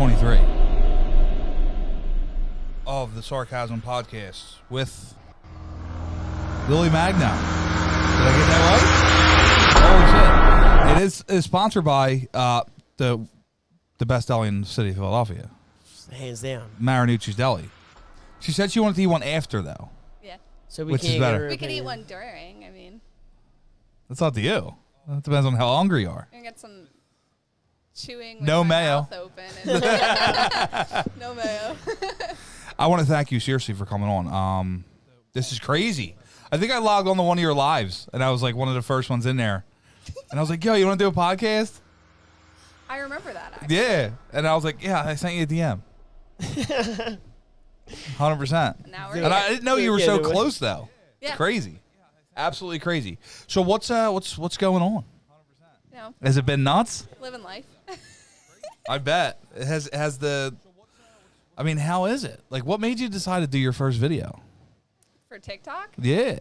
23 of the Sarcasm Podcast with Lilyy Magno. Did I get that right? Holy shit. It is sponsored by the best deli in the city of Philadelphia. Hands down. Marinucci's Deli. She said she wanted to eat one after, though. Yeah. So we Which can't is better? We could eat one during. I mean, That's up to you. It depends on how hungry you are. I can get some chewing with No my mayo. mouth open. No mayo. I want to thank you seriously for coming on. This is crazy. I think I logged on to one of your lives, and I was like one of the first ones in there. And I was like, yo, you want to do a podcast? I remember that, actually. Yeah. And I was like, yeah, I sent you a DM. 100%. Now we're And here. I didn't know you were Yeah, so do it. close, though. Yeah. Crazy. Absolutely crazy. So what's going on? You know, Has it been nuts? living life. I bet. It has the... I mean, how is it? Like, what made you decide to do your first video? For TikTok? Yeah.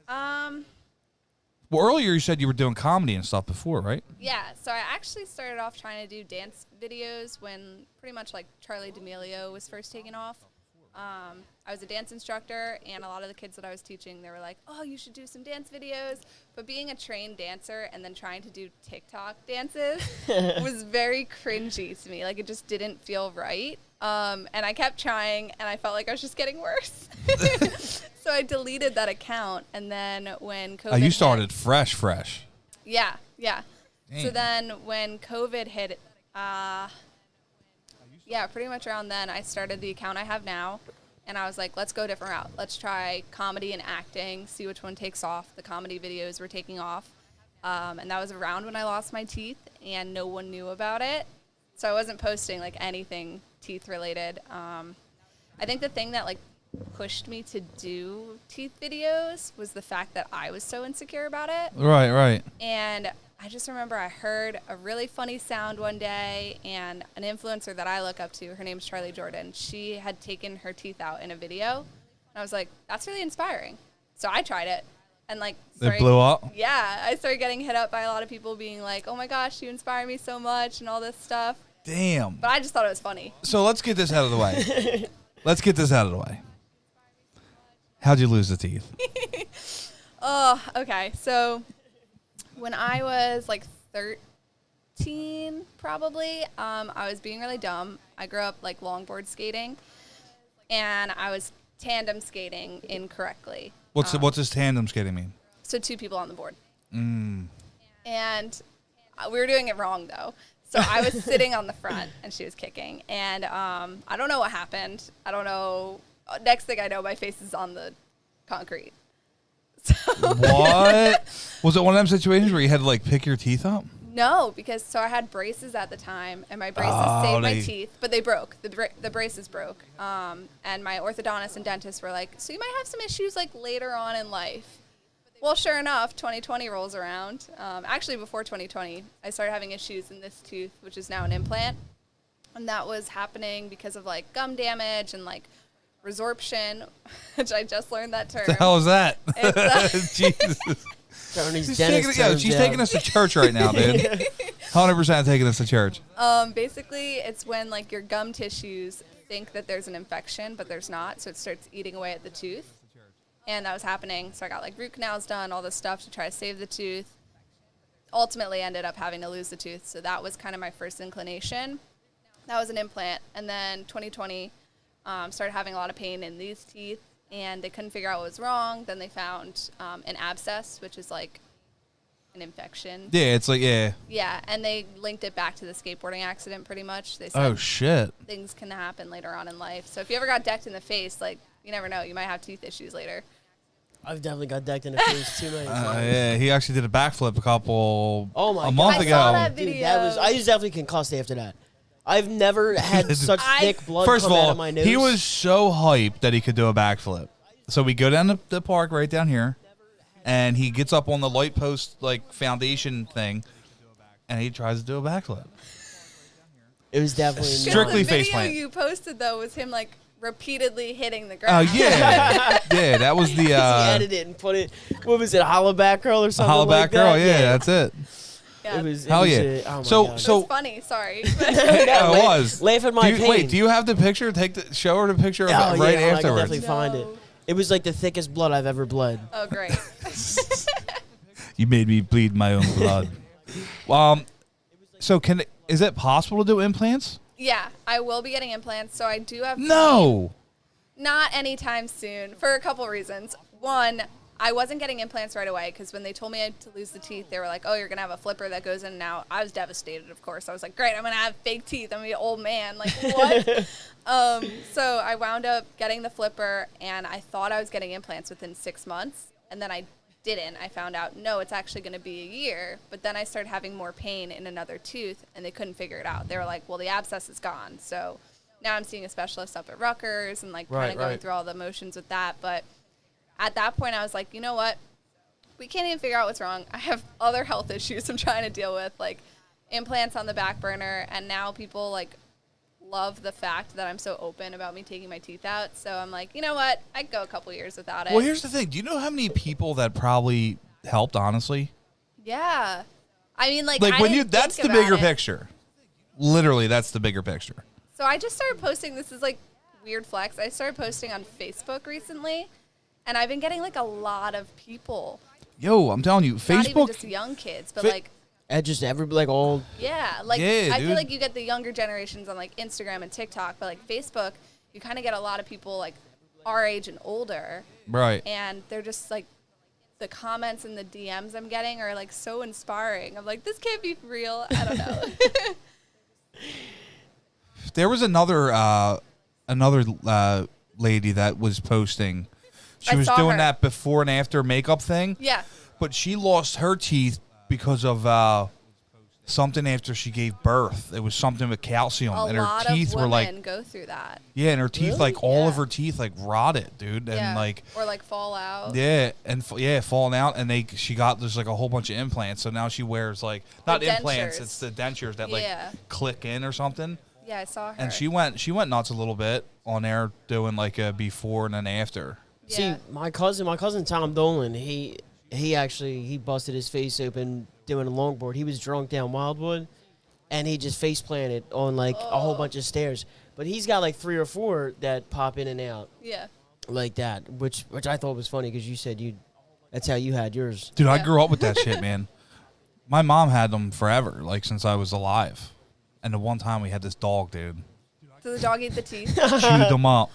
Well, earlier you said you were doing comedy and stuff before, right? Yeah, so I actually started off trying to do dance videos when pretty much like Charlie D'Amelio was first taking off. I was a dance instructor, and a lot of the kids that I was teaching, they were like, oh, you should do some dance videos. But being a trained dancer and then trying to do TikTok dances was very cringy to me. Like, it just didn't feel right. And I kept trying, and I felt like I was just getting worse. So I deleted that account, and then when COVID You hit- started fresh. Yeah, yeah. So Damn. then when COVID hit, yeah, pretty much around then, I started the account I have now, and I was like, let's go a different route. Let's try comedy and acting, see which one takes off. The comedy videos were taking off, and that was around when I lost my teeth, and no one knew about it. So I wasn't posting, like, anything teeth-related. I think the thing that, like, pushed me to do teeth videos was the fact that I was so insecure about it. Right. And I just remember I heard a really funny sound one day, and an influencer that I look up to, her name's Charlie Jordan, she had taken her teeth out in a video. And I was like, that's really inspiring. So I tried it. And like, It blew up? Yeah. I started getting hit up by a lot of people being like, oh my gosh, you inspire me so much and all this stuff. Damn. But I just thought it was funny. So let's get this out of the way. How'd you lose the teeth? Oh, okay. So when I was like 13, probably, I was being really dumb. I grew up like longboard skating, and I was tandem skating incorrectly. What's this tandem skating mean? So two people on the board. And we were doing it wrong, though. So I was sitting on the front, and she was kicking. And I don't know what happened. I don't know. Next thing I know, my face is on the concrete. So What? Was it one of them situations where you had to like pick your teeth up? No, because so I had braces at the time, and my braces saved my teeth, but they broke. The braces broke. And my orthodontist and dentist were like, so you might have some issues like later on in life. Well, sure enough, 2020 rolls around. Actually, before 2020, I started having issues in this tooth, which is now an implant. And that was happening because of like gum damage and like resorption, which I just learned that term. What the hell is that? It's, Jesus. She's She's taking us to church right now, dude. 100% taking us to church. Basically, it's when like your gum tissues think that there's an infection, but there's not, so it starts eating away at the tooth. And that was happening, so I got like root canals done, all this stuff to try to save the tooth. Ultimately ended up having to lose the tooth, so that was kind of my first inclination. That was an implant. And then 2020, started having a lot of pain in these teeth, and they couldn't figure out what was wrong. Then they found an abscess, which is like an infection. Yeah, it's like, yeah. Yeah, and they linked it back to the skateboarding accident pretty much. They said Oh, shit. things can happen later on in life. So if you ever got decked in the face, like, you never know. You might have teeth issues later. I've definitely got decked in the face too many times. Yeah, he actually did a backflip a month I ago. saw that Dude, video. I was definitely concussed after that. I've never had such thick blood First of come out all, of my nose. he was so hyped that he could do a backflip. So we go down the park right down here, and he gets up on the light post like foundation thing, and he tries to do a backflip. It was definitely Strictly the face video plant. you posted though was him like repeatedly hitting the ground. Oh yeah, yeah. That was the he edited it and put it. What was it? Hollow back curl or something? hollow like back girl. that? Yeah, that's it. Yeah. It was. Hell yeah. Oh my So- God. so- It was funny. Sorry. Yeah, it was. Laugh at my pain. Wait, do you have the picture? Show her the picture of it right I can afterwards. definitely find it. No. It was like the thickest blood I've ever bled. Oh, great. You made me bleed my own blood. So is it possible to do implants? Yeah, I will be getting implants, so I do have. No. Not anytime soon, for a couple reasons. One, I wasn't getting implants right away because when they told me I had to lose the teeth, they were like, "Oh, you're gonna have a flipper that goes in and out." I was devastated, of course. I was like, "Great, I'm gonna have fake teeth. I'm gonna be an old man." Like what? So I wound up getting the flipper, and I thought I was getting implants within 6 months, and then I didn't. I found out no, it's actually going to be a year. But then I started having more pain in another tooth, and they couldn't figure it out. They were like, "Well, the abscess is gone." So now I'm seeing a specialist up at Rutgers and like kind of going through all the motions with that. But at that point, I was like, you know what? We can't even figure out what's wrong. I have other health issues I'm trying to deal with, like implants on the back burner, and now people like love the fact that I'm so open about me taking my teeth out. So I'm like, you know what? I could go a couple years without it. Well, here's the thing. Do you know how many people that probably helped? Honestly, Yeah. I mean, like like I when didn't that's think the about bigger it. picture. Literally, that's the bigger picture. So I just started posting. This is like weird flex. I started posting on Facebook recently, and I've been getting like a lot of people. Yo, I'm telling you, Not even Facebook. just young kids, but Fa- like Just everybody like old. yeah, like Yeah, I dude. feel like you get the younger generations on like Instagram and TikTok, but like Facebook, you kind of get a lot of people like our age and older, Right. and they're just like the comments and the DMs I'm getting are like so inspiring. I'm like, this can't be real. I don't know. There was another lady that was posting. She I was saw doing her. that before and after makeup thing. Yeah. But she lost her teeth because of something after she gave birth. It was something with calcium, A and her lot teeth of were women like, go through that. yeah, and her teeth, Really? like all of Yeah. her teeth, like rotted, dude, and Yeah. like, or like fall out. yeah, and falling out, and she got there's like a whole bunch of implants, so now she wears like not The implants, dentures. it's the dentures that like Yeah. click in or something. Yeah, I saw her. And she went nuts a little bit on there doing like a before and an after. Yeah. See, my cousin Tom Dolan, he busted his face open doing a longboard. He was drunk down Wildwood, and he just face planted on like a whole bunch of stairs. But he's got like 3 or 4 that pop in and out Yeah. like that, which I thought was funny because you said that's how you had yours. Dude, I Yeah. grew up with that shit, man. My mom had them forever, like since I was alive. And the one time we had this dog, dude, So the dog ate the teeth. chewed them up.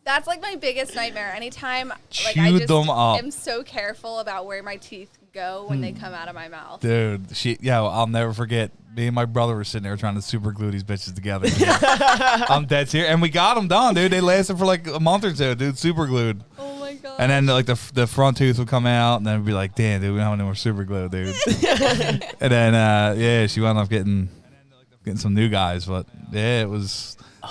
That's like my biggest nightmare. Anytime, like Chewed I just them up. am so careful about where my teeth go when they come out of my mouth. Dude, I'll never forget. Me and my brother were sitting there trying to super glue these bitches together. Dude. I'm dead serious. And we got them done, dude. They lasted for like a month or two, dude. Super glued. Oh my god. And then like the front tooth would come out, and then it'd be like, damn, dude, we don't have any more super glue, dude. And then she wound up getting some new guys, but yeah,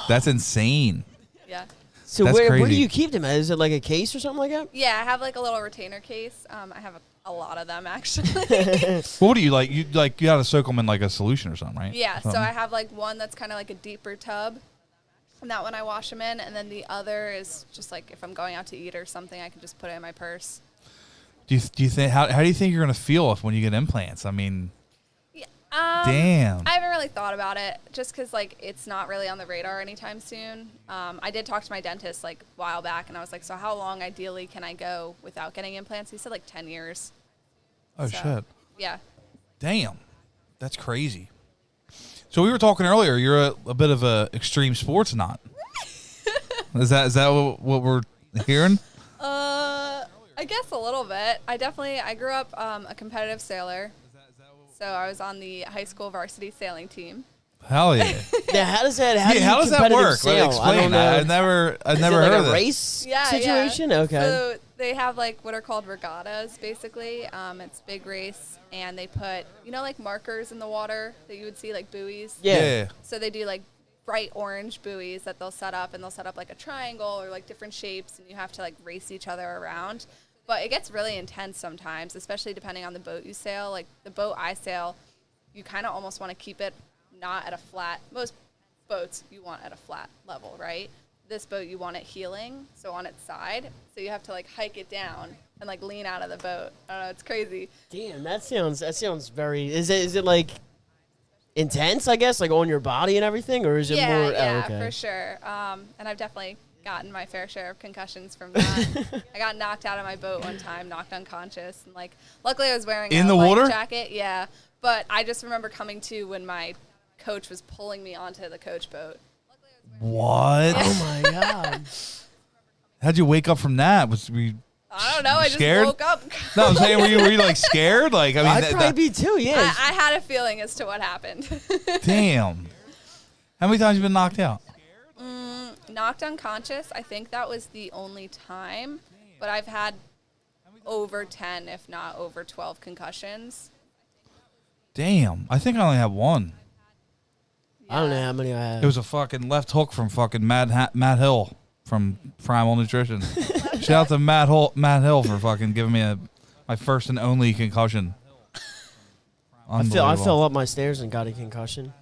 that's insane. yeah. So That's where do crazy. you keep them? Is it like a case or something like that? Yeah, I have like a little retainer case. I have a lot of them actually. Well, what do you like? You gotta soak them in like a solution or something, right? Yeah, so Something. I have like one that's kind of like a deeper tub, and that one I wash them in, and then the other is just like if I'm going out to eat or something, I can just put it in my purse. Do you think how do you think you're gonna feel when you get implants? I mean, Yeah. damn. I haven't really thought about it, just because like it's not really on the radar anytime soon. I did talk to my dentist like a while back, and I was like, so how long ideally can I go without getting implants? He said like 10 years. Oh So, shit. Yeah. Damn. That's crazy. So we were talking earlier. You're a bit of a extreme sports nut. Is that what we're hearing? I guess a little bit. I grew up a competitive sailor. So I was on the high school varsity sailing team. Hell yeah. Yeah, how does that? How does that work? Sail? Explain I don't know. that. I've Is never it like heard a of this. race Yeah, situation. yeah. Okay. So they have like what are called regattas, basically. It's big race, and they put like markers in the water that you would see like buoys. yeah. So they do like bright orange buoys that they'll set up, and they'll set up like a triangle or like different shapes, and you have to like race each other around. But it gets really intense sometimes, especially depending on the boat you sail. Like the boat I sail, you kind of almost want to keep it not at a flat. Most boats you want at a flat level, right? This boat you want it heeling, so on its side. So you have to like hike it down and like lean out of the boat. I don't know, it's crazy. Damn, that sounds very. Is it like intense? I guess like on your body and everything, or is it more? Yeah, oh, okay. for sure. And I've definitely gotten my fair share of concussions from that. I got knocked out of my boat one time, knocked unconscious, and like luckily I was wearing In a the life water? jacket. Yeah, but I just remember coming to when my coach was pulling me onto the coach boat. What? Oh my god. How'd you wake up from that? Were you I don't know. I just scared? woke up. No, I'm saying, were you like scared? Like, I mean, I'd probably be too. Yeah. I had a feeling as to what happened. damn. How many times have you been knocked out? Knocked unconscious. I think that was the only time, but I've had over 10, if not over 12 concussions. Damn. I think I only have one. I don't know how many I have. It was a fucking left hook from fucking Matt Hill from Primal Nutrition. Shout out to Matt Hill for fucking giving me my first and only concussion. I fell up my stairs and got a concussion.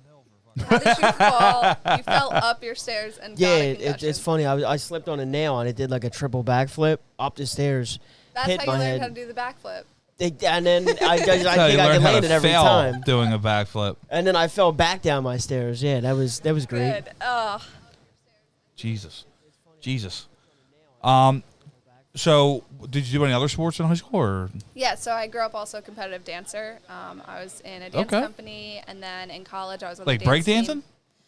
How did you fall? You fell up your stairs and got a concussion. It's funny. I slipped on a nail and it did like a triple backflip up the stairs. That's hit how you my learned head. how to do the backflip. And then I think That's how you I learn could how land to it every fail time. doing a backflip. And then I fell back down my stairs. Yeah, that was great. Good. Oh, Jesus. So, did you do any other sports in high school? Or? yeah. So I grew up also a competitive dancer. I was in a dance company, and then in college I was on Like the dance breakdancing? team.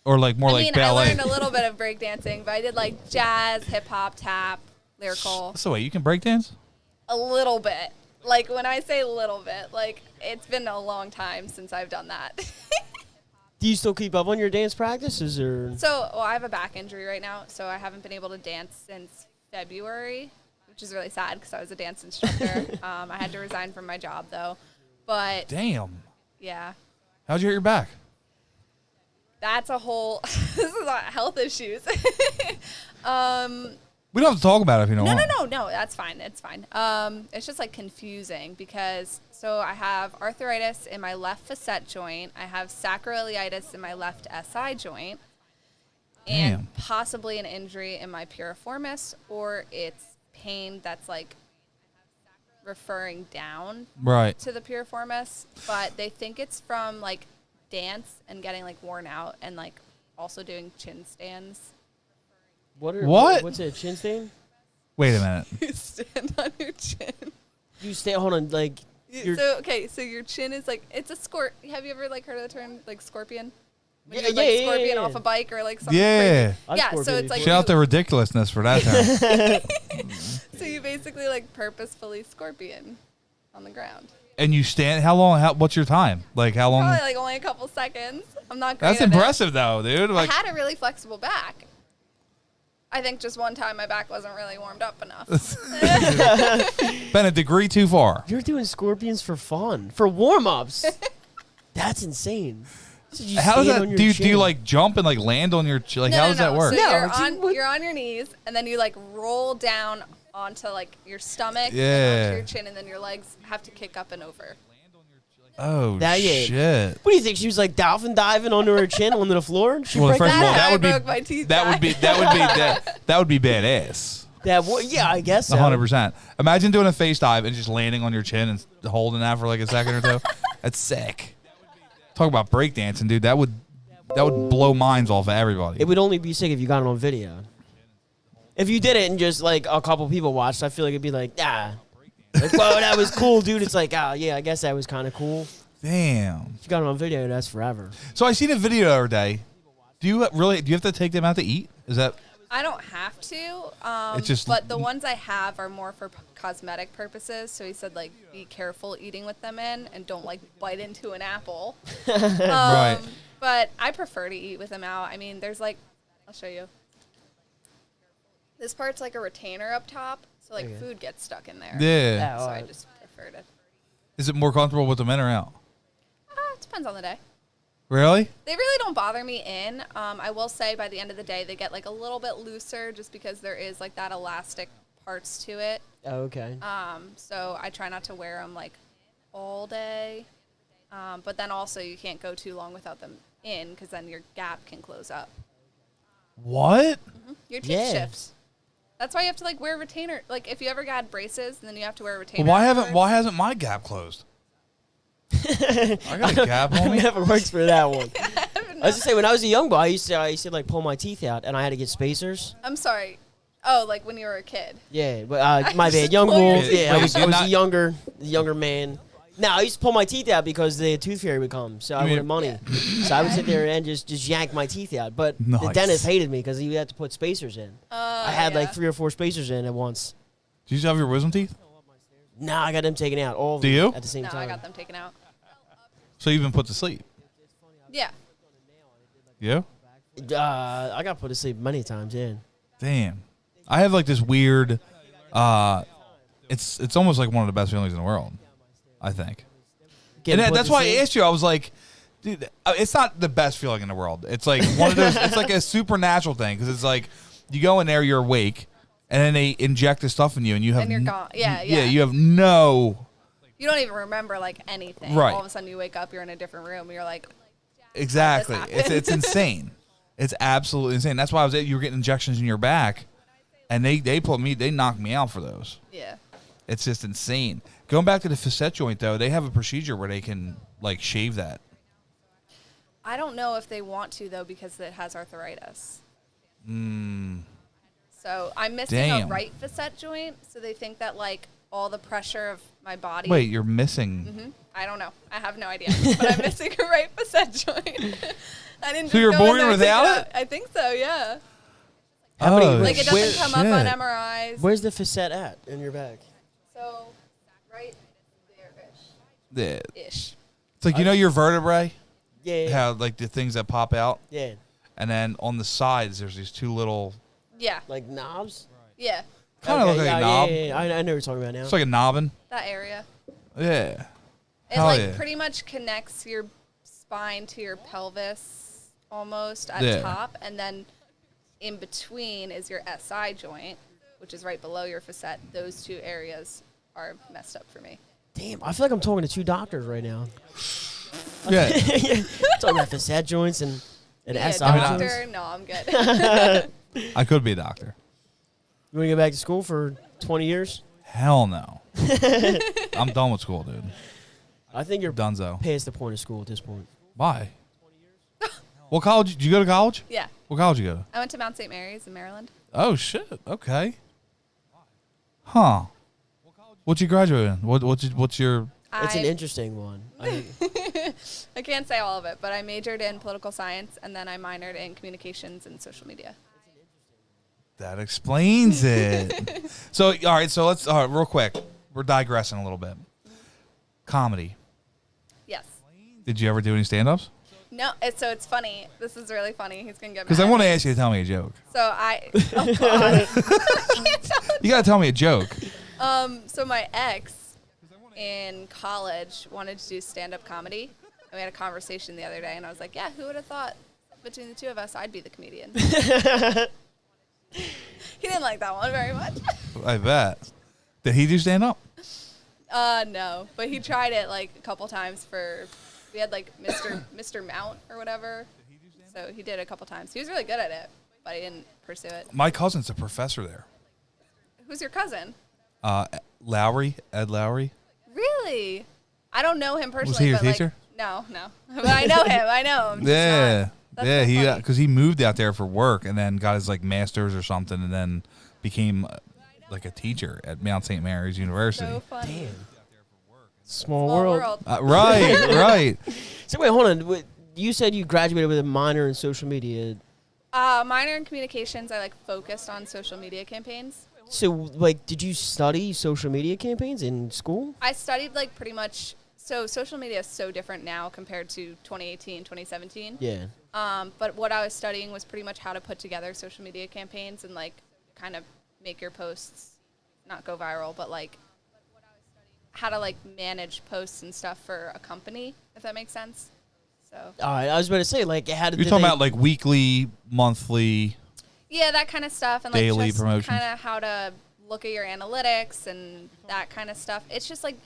Or like more like ballet? I learned a little bit of breakdancing, but I did like jazz, hip hop, tap, lyrical. So wait, you can breakdance? A little bit. Like when I say little bit, like it's been a long time since I've done that. Do you still keep up on your dance practices or? So, well, I have a back injury right now, so I haven't been able to dance since February, which is really sad because I was a dance instructor. I had to resign from my job though, but Damn. yeah, How'd you hurt your back? that's a whole. This is about health issues. We don't have to talk about it if you don't want. No, that's fine. It's fine. It's just like confusing because so I have arthritis in my left facet joint. I have sacroiliitis in my left SI joint. And Damn. possibly an injury in my piriformis, or it's pain that's like referring down Right. to the piriformis, but they think it's from like dance and getting like worn out and like also doing chin stands. What? What's it? Chin stain? Wait a minute. You stand on your chin. You stay. Hold on. Like. So your chin is like it's a Have you ever like heard of the term like scorpion? When Yeah, you're like yeah, scorpion yeah. off a bike or like something Yeah. crazy. Yeah, so it's like Shout out the ridiculousness for that term. so you basically like purposefully scorpion on the ground. And you stand, how long, what's your time? Like how long? Probably like only a couple seconds. I'm not great That's at impressive though, dude. it. Like, I had a really flexible back. I think just one time my back wasn't really warmed up enough. been a degree too far. You're doing scorpions for fun, for warm ups. That's insane. You How does stand that, on your do you chin. like jump and like land on your, like how does that work? So No, you're on your knees and then you like roll down onto like your stomach and Yeah. onto your chin and then your legs have to kick up and over. Oh, That- yeah. shit. What do you think? She was like dolphin diving onto her chin onto the floor? She Well, break first of all, That's how that I would be, broke my teeth that would back. be, that would be badass. yeah, I guess so. 100%. Imagine doing a face dive and just landing on your chin and holding that for like a second or two. That's sick. Talk about breakdancing, dude. That would blow minds off of everybody. It would only be sick if you got it on video. If you did it and just like a couple people watched, I feel like it'd be like, like, whoa, that was cool, dude. It's like, yeah, I guess that was kind of cool. Damn. If you got it on video, that's forever. So I seen a video the other day. Do you have to take them out to eat? Is that I don't have to, It's just- but the ones I have are more for cosmetic purposes. So he said, like, be careful eating with them in and don't, like, bite into an apple. right? But I prefer to eat with them out. I mean, there's, like, I'll show you. This part's like a retainer up top, so, like, food gets stuck in there. Yeah. So I just prefer to. Is it more comfortable with them in or out? It depends on the day. Really? They really don't bother me in. I will say by the end of the day, they get, like, a little bit looser just because there is, like, that elastic parts to it. Oh, okay. So I try not to wear them like all day. But then also you can't go too long without them in because then your gap can close up. What? Your teeth Yeah. shift. That's why you have to like wear retainer. Like if you ever got braces and then you have to wear a retainer. Well, afterwards. why hasn't my gap closed? I got a gap on I me. never worked for that one. I was just say when I was a young boy, I used to like pull my teeth out, and I had to get spacers. I'm sorry. Oh, like when you were a kid. Yeah, but my bad, young pull your wolf. teeth Yeah, I was You're a not- younger man. No, I used to pull my teeth out because the tooth fairy would come, so I mean- wanted money. So I would sit there and just yank my teeth out. But the Nice. dentist hated me because he had to put spacers in. I had like 3 or 4 spacers in at once. Do you have your wisdom teeth? Nah, I got them taken out all of Do them you? at the same No, time. I got them taken out. So you've been put to sleep? Yeah. Yeah. I got put to sleep many times. Yeah. Damn. I have like this weird. It's almost like one of the best feelings in the world. I think. Getting And put that's to why I sleep. asked you. I was like, dude, it's not the best feeling in the world. It's like one of those. It's like a supernatural thing because it's like you go in there, you're awake, and then they inject the stuff in you, and you have And you're gone. Yeah, Yeah, yeah. you have no. You don't even remember like anything. Right. All of a sudden you wake up, you're in a different room, and you're like, Exactly. How did It's this it's insane. It's absolutely insane. That's why I was you were getting injections in your back, and they knocked me out for those. yeah. It's just insane. Going back to the facet joint though, they have a procedure where they can like shave that. I don't know if they want to though because it has arthritis. So I'm missing Damn. a right facet joint, so they think that like all the pressure of my body. Wait, you're missing. I don't know. I have no idea. But I'm missing a right facet joint. I didn't. So just you're go in born there and without take it? out. I think so. Yeah. How many- Like it Where- doesn't come up on shit. MRIs. Where's the facet at in your back? So right there-ish. Yeah. Ish. It's like your vertebrae, Yeah. how like the things that pop out, Yeah. and then on the sides there's these two little. Yeah. Like knobs. Yeah. Kind of Okay, look like yeah, a knob. Yeah. I know what you're talking about now. It's like a knobbin. That area. Yeah. It Hell like yeah. pretty much connects your spine to your pelvis almost at Yeah. top, and then in between is your SI joint, which is right below your facet. Those two areas are messed up for me. Damn, I feel like I'm talking to 2 doctors right now. Yeah. Talking about facet joints and Yeah, SI doctor. joints. No, I'm good. I could be a doctor. You want to go back to school for 20 years? Hell no. I'm done with school, dude. I think you're Dunzo. past the point of school at this point. Why? What college? Did you go to college? Yeah, What college you go to? I went to Mount St. Mary's in Maryland. Oh shit. Okay. Huh. What you graduate in? What's your? It's an I- interesting one. I can't say all of it, but I majored in political science and then I minored in communications and social media. That explains it. So all right. So let's real quick. We're digressing a little bit. Comedy. Yes. Did you ever do any stand-ups? No, it's funny. This is really funny. He's gonna get Because mad. I want to ask you to tell me a joke. So oh god. You got to tell me a joke. So my ex in college wanted to do stand-up comedy, and we had a conversation the other day, and I was like, "Yeah, who would have thought between the two of us, I'd be the comedian?" He didn't like that one very much. I bet. Did he do stand-up? No, but he tried it like a couple times for. We had like Mr. Mount or whatever, so he did it a couple times. He was really good at it, but he didn't pursue it. My cousin's a professor there. Who's your cousin? Lowry, Ed Lowry. Really? I don't know him personally. he your but, like, teacher? No. But I know him. I know him. just Yeah. not- that's Yeah, so he funny. because he moved out there for work and then got his like master's or something and then became like a teacher at Mount St. Mary's University. So funny. Damn. Small Small world. world. Right, right. So wait, hold on. You said you graduated with a minor in social media. Minor in communications. I like focused on social media campaigns. So like, did you study social media campaigns in school? I studied like pretty much. So social media is so different now compared to 2018, 2017. Yeah. But what I was studying was pretty much how to put together social media campaigns and like kind of make your posts not go viral, but like how to like manage posts and stuff for a company, if that makes sense. So All right. I was about to say like, how did You're talking about like weekly, monthly. yeah, that kind of stuff, and like Daily just promotions. kind of how to look at your analytics and that kind of stuff. It's just like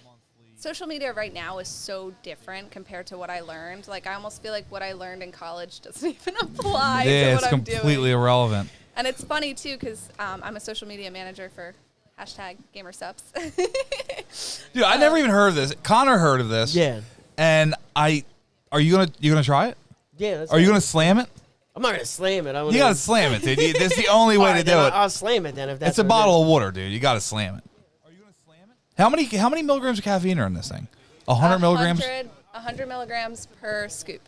social media right now is so different compared to what I learned. Like I almost feel like what I learned in college doesn't even apply Yeah, to it's what I'm completely doing. irrelevant. And it's funny too because I'm a social media manager for #GamerSups. Dude, I never even heard of this. Connor heard of this. Yeah. And are you gonna try it? Yeah. Are you gonna slam it? I'm not gonna slam it. You gotta slam it, dude. That's the only way to do it. I'll slam it then. If that's It's a bottle of water, dude. You gotta slam it. Are you gonna slam it? How many milligrams of caffeine are in this thing? 100 milligrams. 100 milligrams per scoop.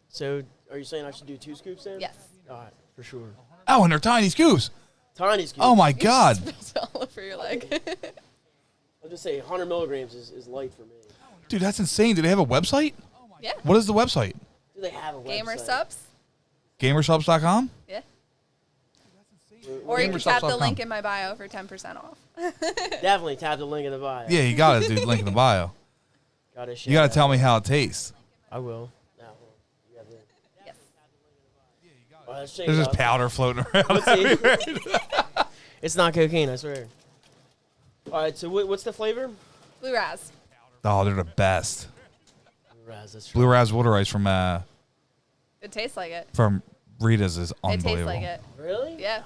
So, are you saying I should do 2 scoops then? Yes. All right, for sure. Oh, and they're tiny scoops. Tiny scoops. Oh my god. Spilled all over your leg. I'll just say 100 milligrams is light for me. Dude, that's insane. Do they have a website? Yeah. What is the website? Do they have a website? GamerSups. Gamersubs.com? Yeah. Or you can tap the Gamersubs.com. link in my bio for 10% off. Definitely tap the link in the bio. Yeah, you got it, dude. Link in the bio. Gotta You got to tell me how it tastes. I will. No, you have the. Yes. All right, let's check There's it just out. powder floating around. Let's see. It's not cocaine, I swear. All right, so what's the flavor? Blue Raz. Oh, they're the best. That's Blue Raz water ice from It tastes like it. Rita's is It unbelievable. tastes like it. Really? Yeah.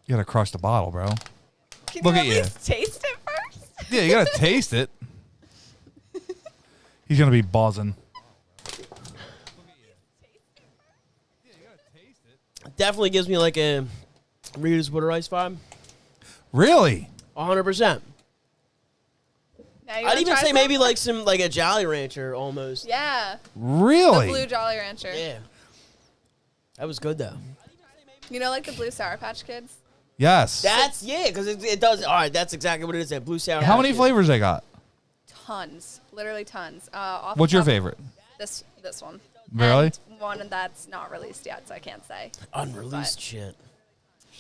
You got to crush the bottle, bro. Can Look you at at you. least taste it first? Yeah, you got to taste it. He's going to be buzzing. Definitely gives me like a Rita's Water Ice vibe. Really? 100%. Now you I'd wanna even try say some? maybe like a Jolly Rancher almost. Yeah. Really? The blue Jolly Rancher. Yeah. That was good though. You know, like the blue Sour Patch Kids? Yes. That's because it does. All right, that's exactly what it is. That blue sour. How many Patch Kids. flavors they got? Tons. Literally tons. Off What's the your top- favorite? This one. Really? And one that's not released yet, so I can't say. Unreleased shit.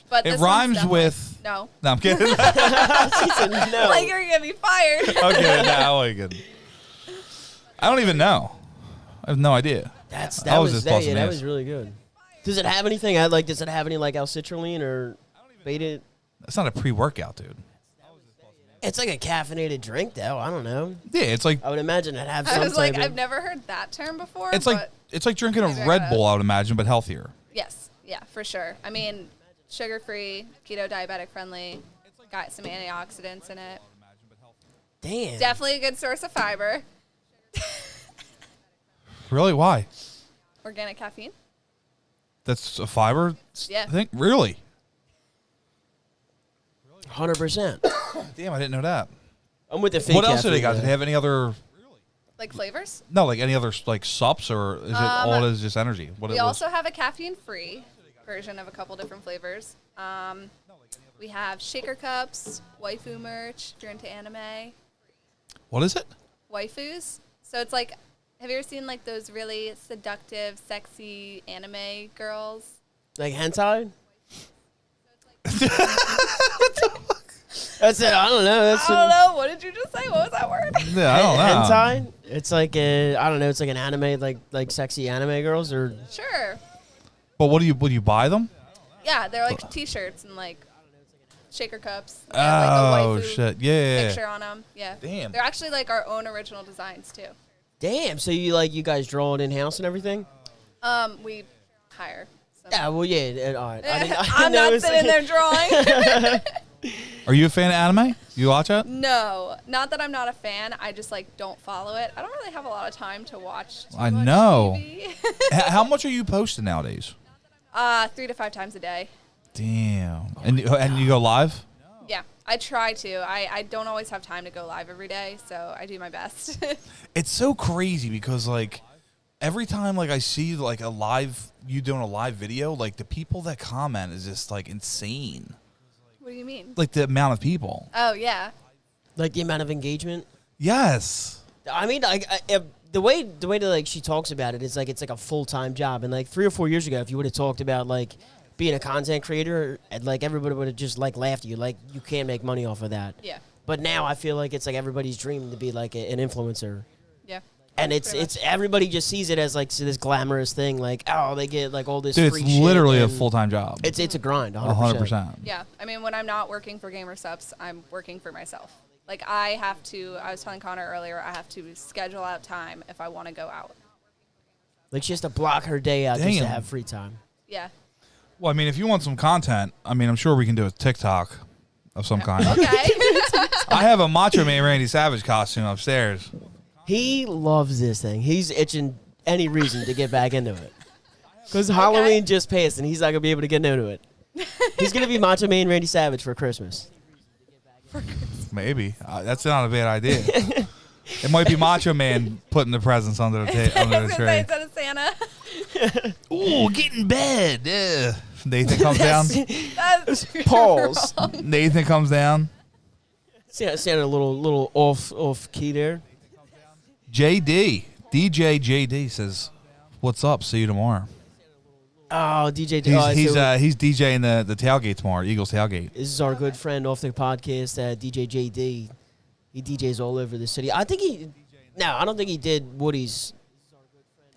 But It this one's rhymes definitely- with. No. No, I'm kidding. She said no. Like you're gonna be fired. Okay, no, I'm kidding. I don't even know. I have no idea. That I was was just that, busting yeah, that ass. was really good. Does it have anything? Does it have any like L-citrulline or beta? It's not a pre-workout, dude. It's like a caffeinated drink, though. I don't know. Yeah, it's like I would imagine it have I some was like, type of. I've never heard that term before. it's like drinking a maybe I Red gotta- Bull, I would imagine, but healthier. Yes, yeah, for sure. I mean, sugar-free, keto, diabetic friendly, got some antioxidants in it. Damn. Definitely a good source of fiber. Really? Why? Organic caffeine. That's a fiber Yeah. thing? Really? 100%. Damn, I didn't know that. I'm with the fake. What else do they caffeine, got? Do though. they have any other? Like flavors. No, like any other like sups, or is it all it is just energy? What We it was? also have a caffeine-free version of a couple different flavors. We have shaker cups, waifu merch, if you're into anime. What is it? Waifus. So it's like, have you ever seen like those really seductive, sexy anime girls? Like hentai? That's it. I don't know. That's I don't know. What did you just say? What was that word? Yeah, I don't know. hentai. It's like I don't know. It's like an anime, like sexy anime girls, or Sure. But what do you? Would you buy them? Yeah, they're like T-shirts and like shaker cups. They Oh have, like, a waifu shit! Yeah. picture on them. Yeah. Damn. They're actually like our own original designs too. damn. So you guys draw it in house and everything? We hire. Some. Yeah. Well, yeah. All right. I didn't I'm know not it's sitting like- there drawing. Are you a fan of anime? You watch it? No, not that I'm not a fan. I just like don't follow it. I don't really have a lot of time to watch. Too I much know. TV. How much are you posting nowadays? 3 to 5 times a day. Damn. And you go live? Yeah, I try to. I don't always have time to go live every day, so I do my best. It's so crazy because like every time like I see like you doing a live video, like the people that comment is just like insane. What do you mean? Like the amount of people. Oh yeah. Like the amount of engagement. Yes. I mean, the way that like she talks about it is like it's like a full-time job. And like 3 or 4 years ago, if you would have talked about like being a content creator, and like everybody would have just like laughed at you, like you can't make money off of that. Yeah. But now I feel like it's like everybody's dream to be like an influencer. Yeah. And Pretty it's everybody just sees it as like this glamorous thing, like they get like all this Dude, free it's shit, literally a and full-time job. It's a grind, 100%. Yeah. I mean, when I'm not working for GamerSups, I'm working for myself. Like I have to. I was telling Connor earlier, I have to schedule out time if I want to go out. Like she has to block her day out just to Damn. have free time. Yeah. Well, I mean, if you want some content, I mean, I'm sure we can do a TikTok of some kind. Okay. I have a Macho Man Randy Savage costume upstairs. He loves this thing. He's itching any reason to get back into it. Because Halloween just passed, and he's not going to be able to get into it. He's going to be Macho Man Randy Savage for Christmas. Maybe. That's not a bad idea. It might be Macho Man putting the presents under the I was tree. gonna say instead of Santa. Ooh, get in bed. Yeah. Nathan comes down. That's Pause. Nathan comes down. Sounded a little off key there. DJ JD says, "What's up? See you tomorrow." Oh, DJ. He's DJing the tailgate tomorrow, Eagles tailgate. This is our good friend off the podcast, DJ JD. He DJs all over the city. I don't think he did Woody's.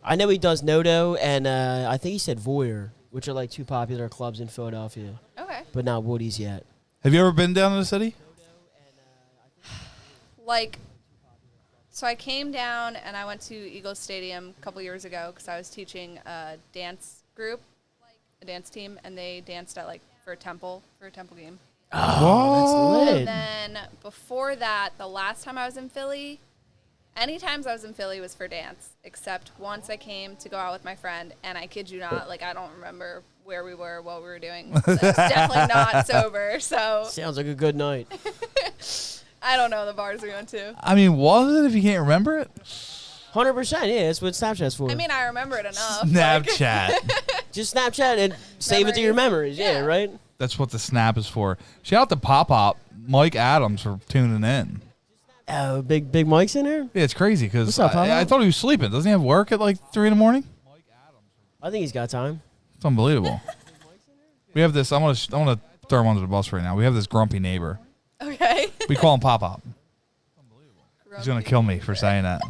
I know he does Nodo, and I think he said Voyeur, which are like two popular clubs in Philadelphia, Okay. but not Woody's yet. Have you ever been down to the city? Like, so I came down and I went to Eagles Stadium a couple years ago because I was teaching a dance group, a dance team, and they danced at for a temple game. Oh, that's lit. And then before that, the last time I was in Philly, any times I was in Philly was for dance, except once I came to go out with my friend, and I kid you not, I don't remember where we were, what we were doing. So it's definitely not sober, so Sounds like a good night. I don't know the bars we went to. I mean, was it if you can't remember it? 100%, yeah, that's what Snapchat's for. I mean, I remember it enough. Snapchat. Just Snapchat and save it to your memories, yeah, right? That's what the snap is for. Shout out to Pop Mike Adams for tuning in. Oh, big Mike's in there? Yeah, it's crazy because What's up, Pop-Pop? I thought he was sleeping. Doesn't he have work at 3 in the morning? I think he's got time. It's unbelievable. We have this. I want to throw him under the bus right now. We have this grumpy neighbor. Okay. We call him Pop. He's gonna kill me for saying that.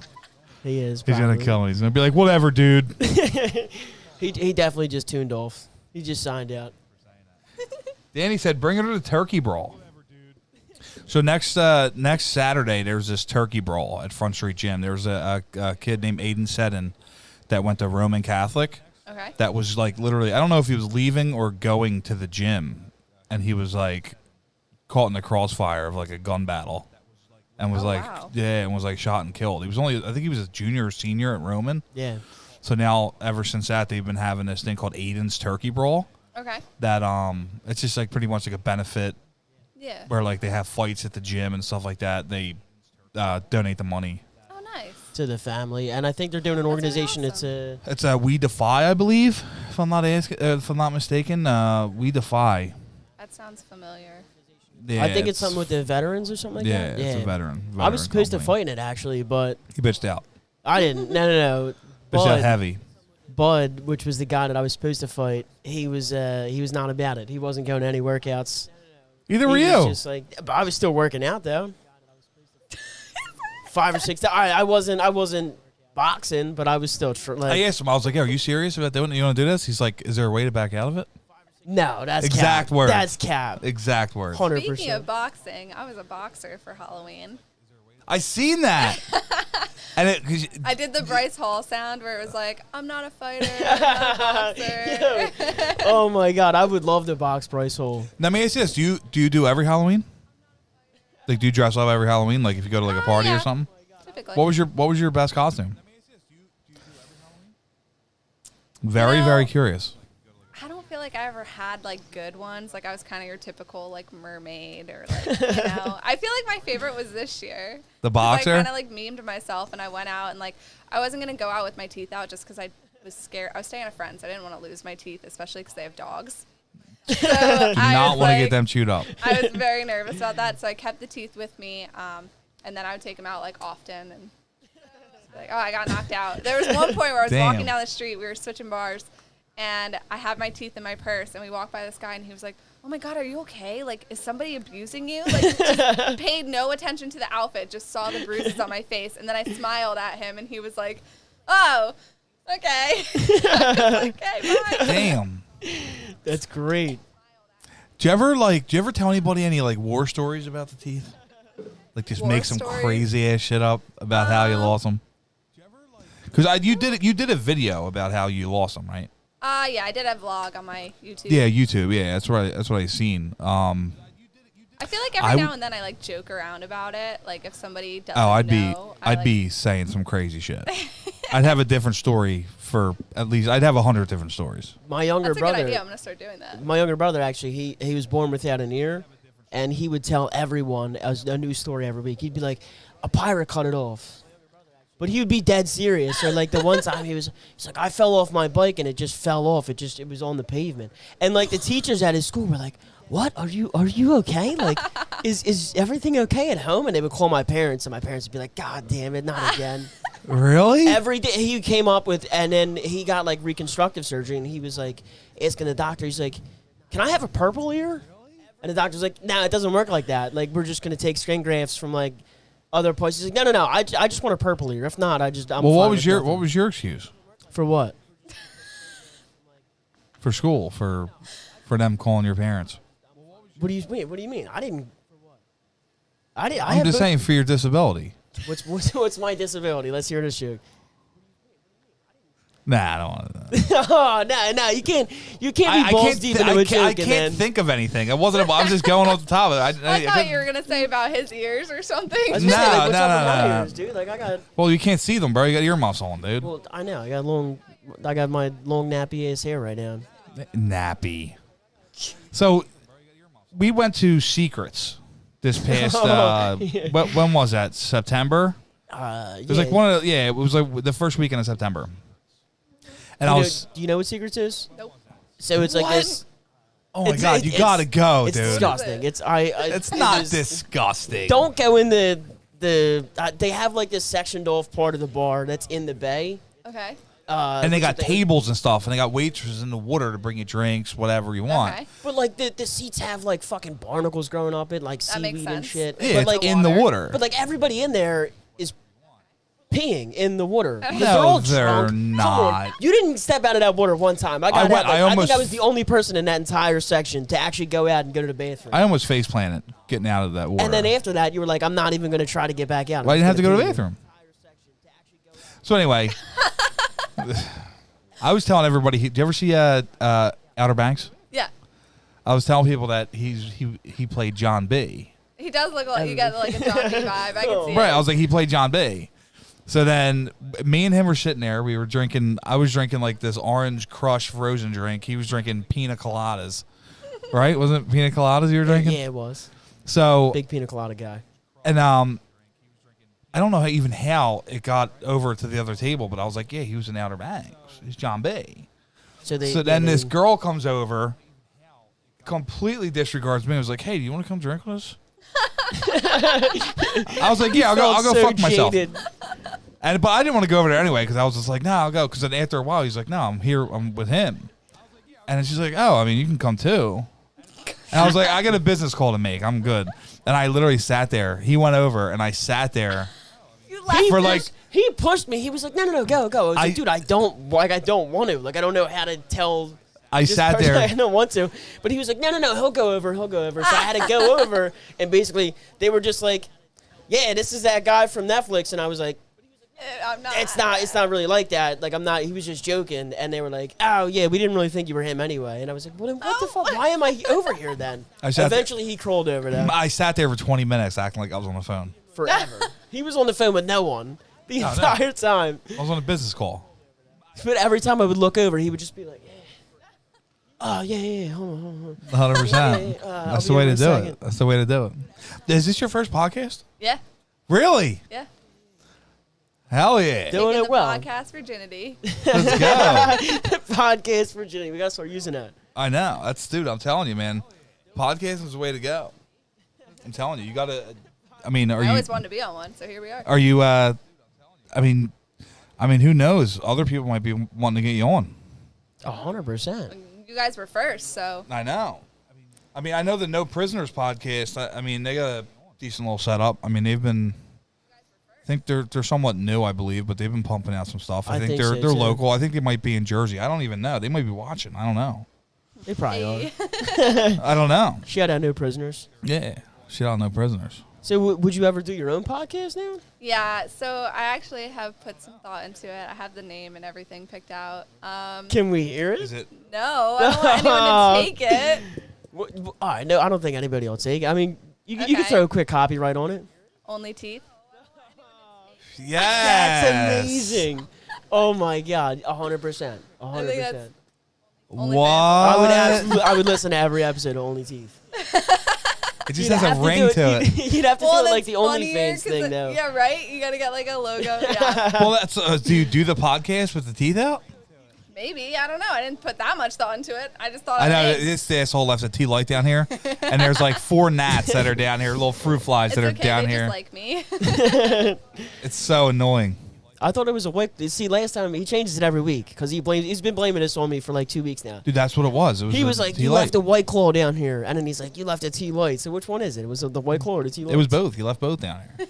He is. He's gonna probably. kill me. He's gonna be like, whatever, dude. He definitely just tuned off. He just signed out. Danny said, bring her to the turkey brawl. So next Saturday, there's this turkey brawl at Front Street Gym. There's a kid named Aiden Seddon that went to Roman Catholic. Okay. That was literally, I don't know if he was leaving or going to the gym, and he was caught in the crossfire of a gun battle, and was wow. and was shot and killed. He was I think he was a junior or senior at Roman. Yeah. So now, ever since that, they've been having this thing called Aiden's Turkey Brawl. Okay. That it's just pretty much a benefit Yeah. where they have fights at the gym and stuff like that. They donate the money. Oh, nice. To the family, and I think they're doing an organization. awesome. It's We Defy, I believe, if I'm not mistaken. We Defy. That sounds familiar. Yeah, I think it's something with the veterans or something like yeah, that. it's a veteran. I was supposed to company. fight in it actually, but He bitched out. I didn't. No. Bitched out Bud, heavy. Bud, which was the guy that I was supposed to fight, he was not about it. He wasn't going to any workouts. Either were He was you. just but I was still working out though. 5 or 6 days. I wasn't boxing, but I was still I asked him. I was like, "Yo, are you serious about doing it? You want to do this?" He's like, "Is there a way to back out of it?" No, that's Exact cap. words. That's cap. Exact words. 100%. Speaking of boxing, I was a boxer for Halloween. I seen that. And it, 'cause I did the Bryce Hall sound where it was like, I'm not a fighter, I'm not a boxer. Oh my god, I would love to box Bryce Hall. Let me ask you this: Do you do every Halloween? Do you dress up every Halloween? If you go to a party yeah. or something? Typically. What was your best costume? Very, No. very curious. I don't feel like I ever had good ones. I was kind of your typical mermaid or I feel like my favorite was this year. The boxer? I kind of memed myself and I went out and I wasn't going to go out with my teeth out just because I was scared. I was staying at a friend's. I didn't want to lose my teeth, especially because they have dogs. So Do not want to get them chewed up. I was very nervous about that, so I kept the teeth with me, and then I would take them out often and oh, I got knocked out. There was one point where I was Damn. walking down the street, we were switching bars, and I had my teeth in my purse, and we walked by this guy, and he was like, "Oh my God, are you okay? Is somebody abusing you?" Just paid no attention to the outfit, just saw the bruises on my face, and then I smiled at him, and he was like, "Oh, okay." I was like, okay, bye. Damn. That's great. Do you ever tell anybody any war stories about the teeth? Just War make some stories? crazy ass shit up about how you lost them. Because you did a video about how you lost them, right? Yeah, I did a vlog on my YouTube. Yeah, YouTube. Yeah, that's what I seen. I feel like every now and then I like joke around about it. Like if somebody doesn't I'd be saying some crazy shit. I'd have a different story for at least. I'd have 100 different stories. My younger That's brother. a good idea. I'm gonna start doing that. My younger brother actually, he was born without an ear, and he would tell everyone a new story every week. He'd be like, a pirate cut it off. But he would be dead serious. Or like the one time he's like, I fell off my bike and it just fell off. It was on the pavement. And like the teachers at his school were like, what? Are you okay? Like, is everything okay at home? And they would call my parents, and my parents would be like, God damn it, not again. Really? Every day he came up with, and then he got like reconstructive surgery, and he was like asking the doctor, he's like, can I have a purple ear? And the doctor's like, nah, it doesn't work like that. Like, we're just gonna take skin grafts from like other places. He's like, no, I just want a purple ear. If not, I'm well, what fine was your excuse for what? For school for them calling your parents? What do you mean? I'm just saying for your disability. What's my disability? Let's hear this joke. Nah, I don't want to. Oh, no, you can't be balls deep into a joke. I can't think of anything. I'm just going off the top of it. I thought you were gonna say about his ears or something. I was gonna say, like, what's up with my ears, dude? Like, I got. Well, you can't see them, bro. You got earmuffs on, dude. Well, I know. I got my long nappy ass hair right now. Nappy. So, we went to Secrets this past. When was that? September. It was like it was like the first weekend of September. And do you know what Secrets is? Nope. So it's like this. Oh my God! You gotta go, it's dude. It's disgusting. It's not disgusting. Don't go in the. They have like this sectioned off part of the bar that's in the bay. Okay. And they got tables and stuff, and they got waitresses in the water to bring you drinks, whatever you want. Okay. But like the seats have like fucking barnacles growing up in, like That makes seaweed and sense. shit. Yeah, but it's like in the water. But like everybody in there is peeing in the water. No, They're all they're drunk. not. Come on. You didn't step out of that water one time. I think I was the only person in that entire section to actually go out and go to the bathroom. I almost face planted getting out of that water. And then after that, you were like, I'm not even going to try to get back out. Well, I didn't have to go to the bathroom. So anyway, I was telling everybody. Do you ever see Outer Banks? Yeah. I was telling people that he played John B. He does look like you got like a John B vibe. I can see it. Right. I was like, he played John B. So then me and him were sitting there. We were drinking. I was drinking like this orange crush frozen drink. He was drinking pina coladas. Right? Wasn't it pina coladas you were drinking? Yeah, it was. So big pina colada guy. And I don't know how it got over to the other table, but I was like, yeah, he was in Outer Banks. He's John B. So then this girl comes over, completely disregards me. I was like, hey, do you want to come drink with us? I was like, yeah, I'll go fuck myself. But I didn't want to go over there anyway because I was just like, no, I'll go. Because then after a while, he's like, no, I'm with him. And then she's like, oh, I mean, you can come too. And I was like, I got a business call to make. I'm good. And I literally sat there. He went over, and I sat there. He pushed me. He was like, no, go. I was like, dude, I don't want to. Like, I don't know how to tell. I sat there. I don't want to. But he was like, no, he'll go over. So I had to go over, and basically they were just like, yeah, this is that guy from Netflix. And I was like, I'm not. It's not really like that. Like, I'm not. He was just joking. And they were like, oh, yeah, we didn't really think you were him anyway. And I was like, well, then what the fuck? Why am I over here then? Eventually he crawled over there. I sat there for 20 minutes acting like I was on the phone. Forever. He was on the phone with no one the entire time. I was on a business call. But every time I would look over, he would just be like, oh, yeah, hold on. 100%. That's the way to do it. That's the way to do it. Is this your first podcast? Yeah. Really? Yeah. Hell yeah. Doing it well. Podcast virginity. Let's go. Podcast virginity. We got to start using that. I know. Dude, I'm telling you, man. Podcasting is the way to go. I'm telling you. You got to, I always wanted to be on one, so here we are. Are you, I mean, who knows? Other people might be wanting to get you on. 100%. You guys were first, so. I know. I know the No Prisoners podcast. They got a decent little setup. They've been. I think they're somewhat new, I believe, but they've been pumping out some stuff. I think they're local. I think they might be in Jersey. I don't even know. They might be watching. I don't know. They probably are. I don't know. Shout out No Prisoners. Yeah. Shout out No Prisoners. So would you ever do your own podcast now? Yeah, so I actually have put some thought into it. I have the name and everything picked out. Can we hear it? Is it? No, I don't want anyone to take it. All right, no, I don't think anybody will take it. I mean, you can Okay. throw a quick copyright on it. Only teeth. Yes. That's amazing. Oh my God, 100%, I think that's 100%. Only What? I would listen to every episode of Only Teeth. It just You'd has have a to ring do to it. You'd have to do it like that's the funnier OnlyFans 'cause thing, though. Yeah, right? You got to get like a logo. Yeah. Well, that's. Do you do the podcast with the teeth out? Maybe. I don't know. I didn't put that much thought into it. I just thought I know hey, this asshole left a tea light down here, and there's like 4 gnats that are down here, little fruit flies it's that are okay, down they here. just like me. It's so annoying. I thought it was a white. See, last time he changes it every week because he's been blaming this on me for like 2 weeks now. Dude, that's what it was. It was He a was like, tea "You light. left a White Claw down here," and then he's like, "You left a tea light." So which one is it? It was the White Claw or the tea light? It was both. He left both down here.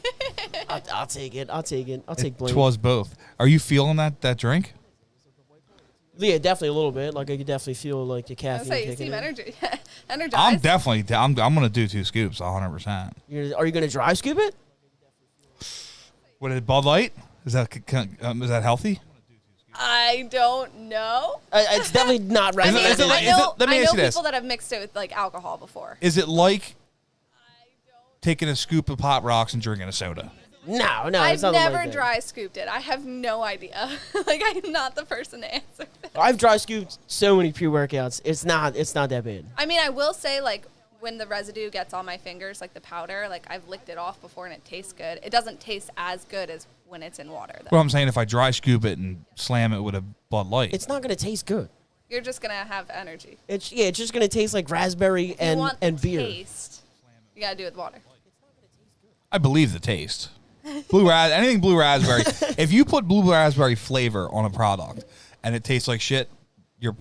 I'll take it. I'll take it. I'll take blame. It was both. Are you feeling that drink? Yeah, definitely a little bit. Like I could definitely feel like the I was caffeine like, you kicking seem in. energized. I'm definitely. I'm gonna do 2 scoops, 100%. Are you gonna dry scoop it? What is Bud Light? Is that healthy? I don't know. It's definitely not right. Is it- is it like- let me I ask know you this. people that have mixed it with like alcohol before. Is it like taking a scoop of Pop Rocks and drinking a soda? No, I've it's not never like that. dry scooped it. I have no idea. Like I'm not the person to answer that. I've dry scooped so many pre-workouts. It's not that bad. I mean, I will say like when the residue gets on my fingers, like the powder, like I've licked it off before and it tastes good. It doesn't taste as good as when it's in water though. Well, I'm saying if I dry scoop it and slam it with a Bud Light. It's not gonna taste good. You're just gonna have energy. It's just gonna taste like raspberry If you want and the beer. taste, you gotta do it with water. I believe the taste. Anything blue raspberry. If you put blue raspberry flavor on a product and it tastes like shit, your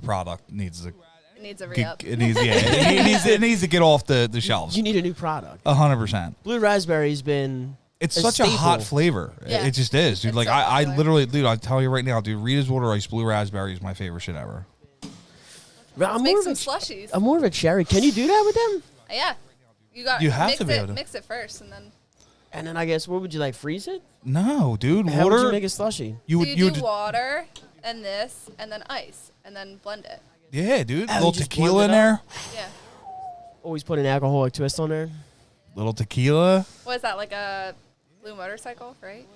product needs to It needs a re-up. it needs to get off the shelves. You need a new product. 100%. Blue raspberry's been. It's a such a hot staple. flavor. Yeah. It just is, dude. It's Like so I popular. literally, dude. I tell you right now, dude. Rita's Water Ice Blue Raspberry is my favorite shit ever. I'm Make more, some of a, slushies. I'm more of a cherry. Can you do that with them? Yeah. You have mix to be it, able to. mix it first and then And then I guess what would you like? Freeze it? No, dude. How Water. would you make a slushy? you so would. you You do would. water and this and then ice and then blend it. Yeah, dude. Oh, Little you just tequila in blend it there. up? Yeah. Always put an alcoholic twist on there. Little tequila. What is that, like a blue motorcycle, right?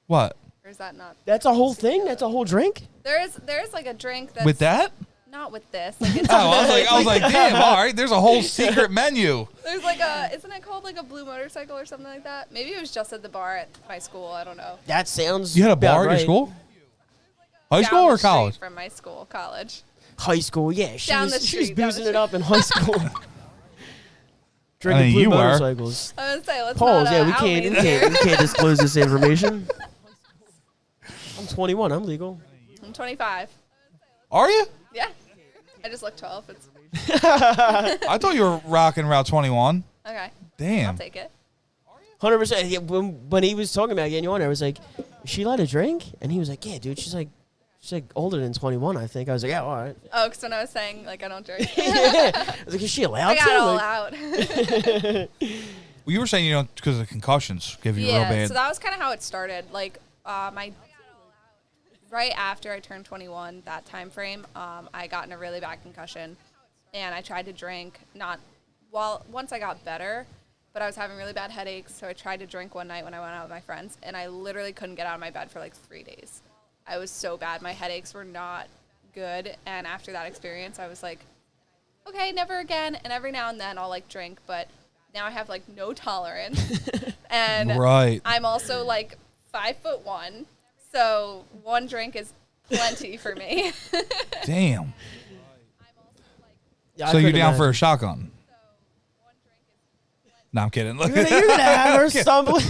What? Or is that not? That's a whole thing. That's a whole drink. There is like a drink that's With that? not with this. Like it's Oh, I was like, damn. All right. There's a whole secret menu. there's like a isn't it called like a blue motorcycle or something like that? Maybe it was just at the bar at my school. I don't know. That sounds. You had a about bar at your right. school? High Down school the or street college? From my school, college. High school, yeah. She Down was, the she was street, down the boozing it street. up in high school. I Drinking mean, blue you were. motorcycles. I was gonna say let's Pause. not. Yeah, we out can't, me we there. can't. We can't disclose this information. I'm 21. I'm legal. I'm 25. Are you? Yeah. I just look 12. It's I thought you were rocking Route 21. okay. I'll Damn. take it. 100%. Yeah, when he was talking about getting you on there, I was like, "Is she allowed to drink?" And he was like, "Yeah, dude. She's like older than 21, I think." I was like, "Yeah, all right." Oh, because when I was saying like I don't drink, I was like, "Is she allowed I got to?" it all Like, out. Well, you were saying, because of concussions give you real Yeah, bad. so that was kind of how it started. Like, right after I turned 21, that time frame, I got in a really bad concussion, and I tried to drink. Once I got better, but I was having really bad headaches, so I tried to drink one night when I went out with my friends, and I literally couldn't get out of my bed for like 3 days. I was so bad. My headaches were not good, and after that experience, I was like, okay, never again. And every now and then I'll like drink, but now I have like no tolerance. And Right. I'm also like 5'1", so one drink is plenty for me. Damn. yeah, I So you're couldn't down for a imagine. shotgun? No, I'm kidding. You're gonna have her stumbling.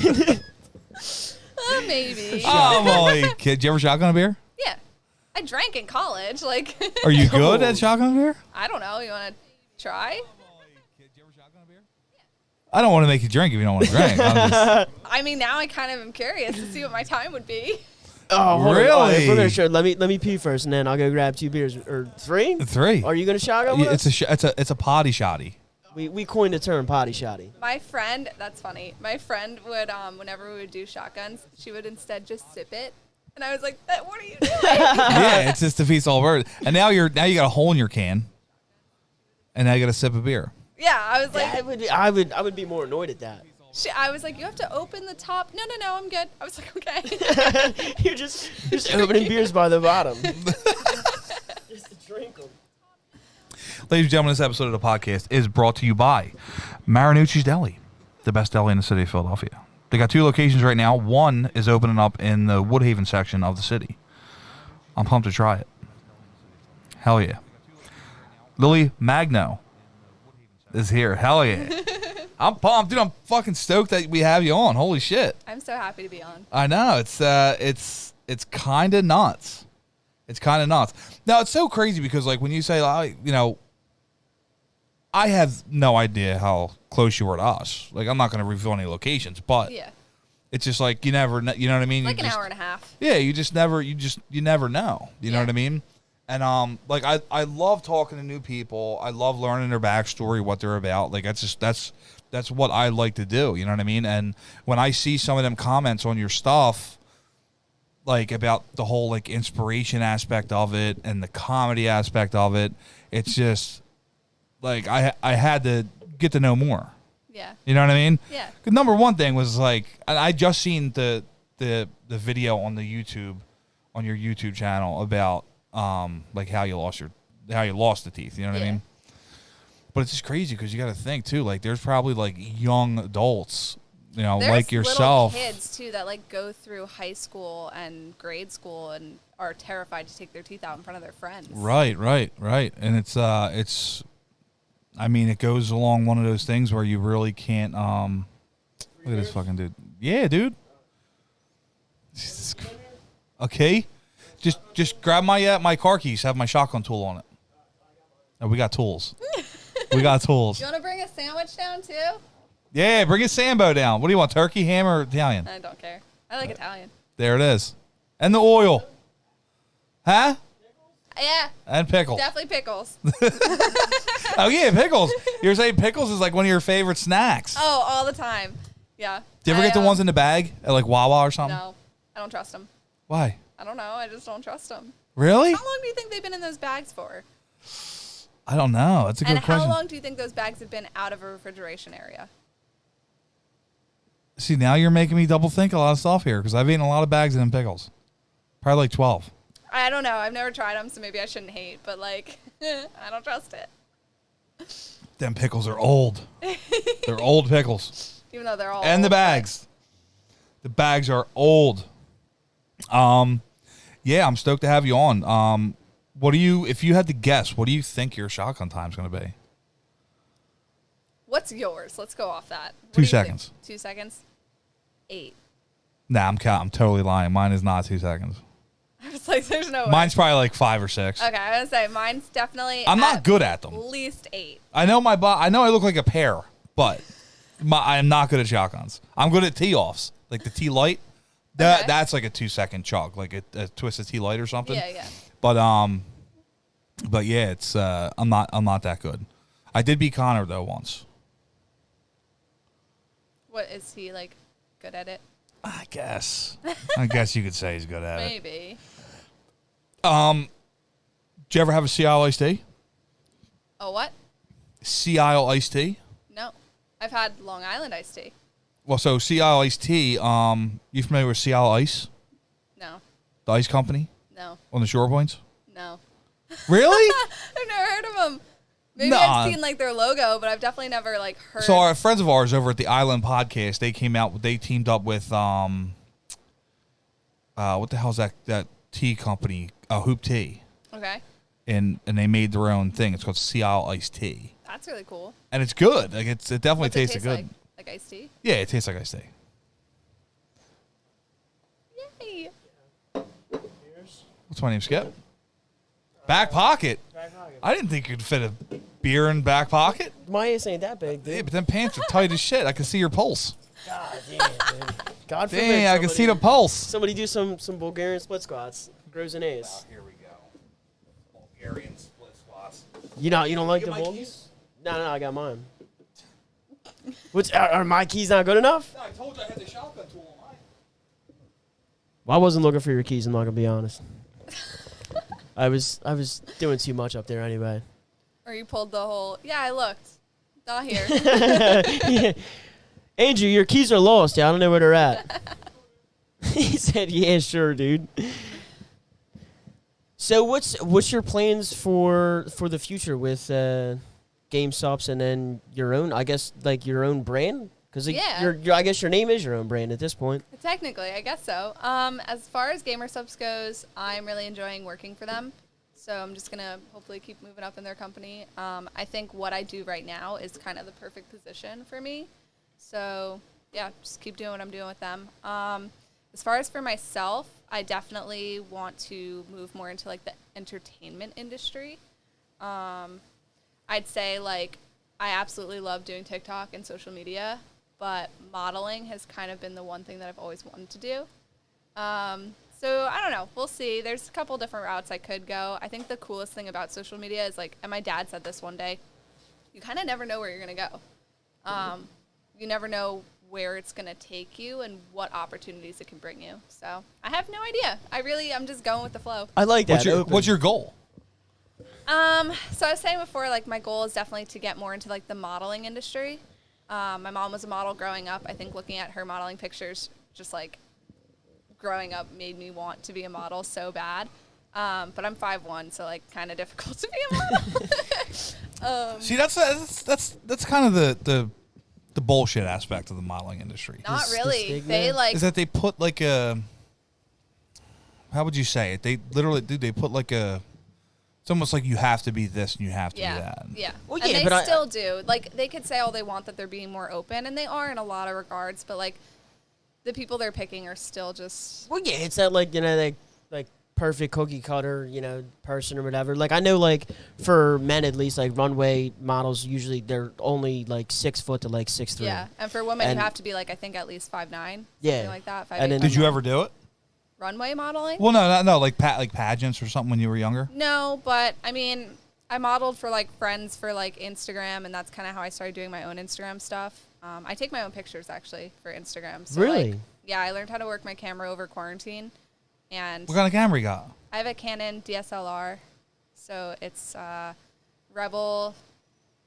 Maybe. Oh, I'm only kid. Did you ever shotgun a beer? Yeah. I drank in college. Like, Are you good at shotgun a beer? I don't know. You want to try? I don't want to make you drink if you don't want to drink. I'm just- I mean, now I kind of am curious to see what my time would be. Oh, hold on. All right, Really? if we're gonna show, let me pee first, and then I'll go grab 2 beers or 3. 3. Are you gonna shotgun with It's us? it's a potty shotty. We coined the term potty shoddy. My friend, that's funny. My friend would, whenever we would do shotguns, she would instead just sip it. And I was like, what are you doing? Yeah, it's just defeats all purpose. And now you got a hole in your can, and now you got a sip of beer. Yeah, I was like, I would be more annoyed at that. I was like, you have to open the top. No, I'm good. I was like, okay. You're just opening beers by the bottom. Just to drink them. Ladies and gentlemen, this episode of the podcast is brought to you by Marinucci's Deli, the best deli in the city of Philadelphia. They got 2 locations right now. One is opening up in the Woodhaven section of the city. I'm pumped to try it. Hell yeah. Lilyy Magno is here. Hell yeah. I'm pumped, dude. I'm fucking stoked that we have you on. Holy shit. I'm so happy to be on. I know. It's kind of nuts. It's kind of nuts. Now, it's so crazy because, like, when you say, I have no idea how close you were to us. Like, I'm not going to reveal any locations, but Yeah. it's just like you never, you know what I mean? Like you an just, hour and a half. Yeah, you never know. You know Yeah. what I mean? And like I love talking to new people. I love learning their backstory, what they're about. Like that's what I like to do. You know what I mean? And when I see some of them comments on your stuff, like about the whole like inspiration aspect of it and the comedy aspect of it, it's just like I had to get to know more. Yeah. You know what I mean? Yeah. 'Cause number one thing was like I just seen the video on the YouTube on your YouTube channel about like how you lost the teeth. You know what I Yeah. mean? But it's just crazy because you got to think too. Like there's probably like young adults, you know, There's like yourself. little kids too that like go through high school and grade school and are terrified to take their teeth out in front of their friends. Right. And it's I mean, it goes along one of those things where you really can't look at this fucking dude. Yeah, dude. Jesus Christ. Okay. Just grab my car keys, have my shotgun tool on it. Oh, we got tools. We got tools. You want to bring a sandwich down too? Yeah, bring a Sambo down. What do you want, turkey, ham, or Italian? I don't care. I like Italian. There it is. And the oil. Huh? Yeah, And pickle. definitely pickles. Oh, yeah, pickles. You're saying pickles is like one of your favorite snacks. Oh, all the time. Yeah. Do you ever get the ones in the bag at like Wawa or something? No, I don't trust them. Why? I don't know. I just don't trust them. Really? How long do you think they've been in those bags for? I don't know. That's a good And question. how long do you think those bags have been out of a refrigeration area? See, now you're making me double think a lot of stuff here because I've eaten a lot of bags of them pickles. Probably like 12. I don't know. I've never tried them, so maybe I shouldn't hate. But like, I don't trust it. Them pickles are old. They're old pickles. Even though they're all And the old, bags. The bags are old. Yeah, I'm stoked to have you on. If you had to guess, what do you think your shotgun time's going to be? What's yours? Let's go off that. What 2 do you seconds. think? 2 seconds? 8. Nah, I'm totally lying. Mine is not 2 seconds. I was like, there's no way. Mine's probably like 5 or 6. Okay, I was going to say, mine's definitely I'm not good at them. At least 8. I know I know I look like a pear, but I'm not good at shotguns. I'm good at tee-offs, like the T-light. Okay. That's like a 2-second chug, like a twisted T-light or something. Yeah. But yeah, it's I'm not that good. I did beat Connor though once. What, is he, like, good at it? I guess you could say he's good at it. Maybe. Did you ever have a Sea Isle iced tea? Oh, what? Sea Isle iced tea? No. I've had Long Island iced tea. Well, so Sea Isle iced tea. You familiar with Sea Isle Ice, No. the ice company No. on the shore points? No. Really? I've never heard of them. Maybe Nah. I've seen, like, their logo, but I've definitely never, like, heard. So our friends of ours over at the Island Podcast, they teamed up with what the hell's that tea company? Hoop Tea. Okay. And they made their own thing. It's called Sea Isle iced tea. That's really cool. And it's good. Like it definitely What's it tastes taste good. like? Like iced tea? Yeah, it tastes like iced tea. Yay. What's my name, Skip? Back pocket. I didn't think you'd fit a beer in back pocket. My ass ain't that big, dude. Yeah, but them pants are tight as shit. I can see your pulse. God damn, dude. God forbid. Dang, I can see the pulse. Somebody do some Bulgarian split squats. Grows an ace. Here we go. Bulgarian split squats. You don't like get the my Bulls? keys? No, I got mine. Are my keys not good enough? No, I told you I had the shotgun tool on mine. Well, I wasn't looking for your keys. I'm not gonna be honest. I was doing too much up there anyway. Or you pulled the whole. Yeah, I looked. Not here. Yeah. Andrew, your keys are lost. Yeah, I don't know where they're at. He said, "Yeah, sure, dude." So what's your plans for the future with GameStops and then your own? I guess like your own brand, because I guess your name is your own brand at this point. Technically, I guess so. As far as GamerSubs goes, I'm really enjoying working for them. So I'm just gonna hopefully keep moving up in their company. I think what I do right now is kind of the perfect position for me. So yeah, just keep doing what I'm doing with them. As far as for myself, I definitely want to move more into like the entertainment industry. I'd say like I absolutely love doing TikTok and social media, but modeling has kind of been the one thing that I've always wanted to do. So I don't know. We'll see. There's a couple different routes I could go. I think the coolest thing about social media is like, and my dad said this one day, you kind of never know where you're going to go. You never know where it's going to take you and what opportunities it can bring you. So I have no idea. I'm just going with the flow. I like that. What's your goal? So I was saying before, like my goal is definitely to get more into like the modeling industry. My mom was a model growing up. I think looking at her modeling pictures, just like growing up made me want to be a model so bad. But I'm 5'1", so like kind of difficult to be a model. See, that's kind of the bullshit aspect of the modeling industry. Not really. They like is that they put like a, how would you say it? They literally they put like a. It's almost like you have to be this and you have to be that. Yeah. Well, and yeah, they still do. Like they could say all they want that they're being more open, and they are in a lot of regards. But like the people they're picking are still just. Well, yeah, it's that like like perfect cookie cutter person or whatever. Like I know like for men at least like runway models usually they're only like 6 foot to like 6'3". Yeah, and for women you have to be like I think at least 5'9". Yeah, something like that. 5'8", and then, did you ever do it? Runway modeling? Well, no, like pageants or something when you were younger. No, but I mean, I modeled for like friends for like Instagram, and that's kind of how I started doing my own Instagram stuff. I take my own pictures actually for Instagram. So really? Like, yeah, I learned how to work my camera over quarantine. And what kind of camera you got? I have a Canon DSLR, so it's Rebel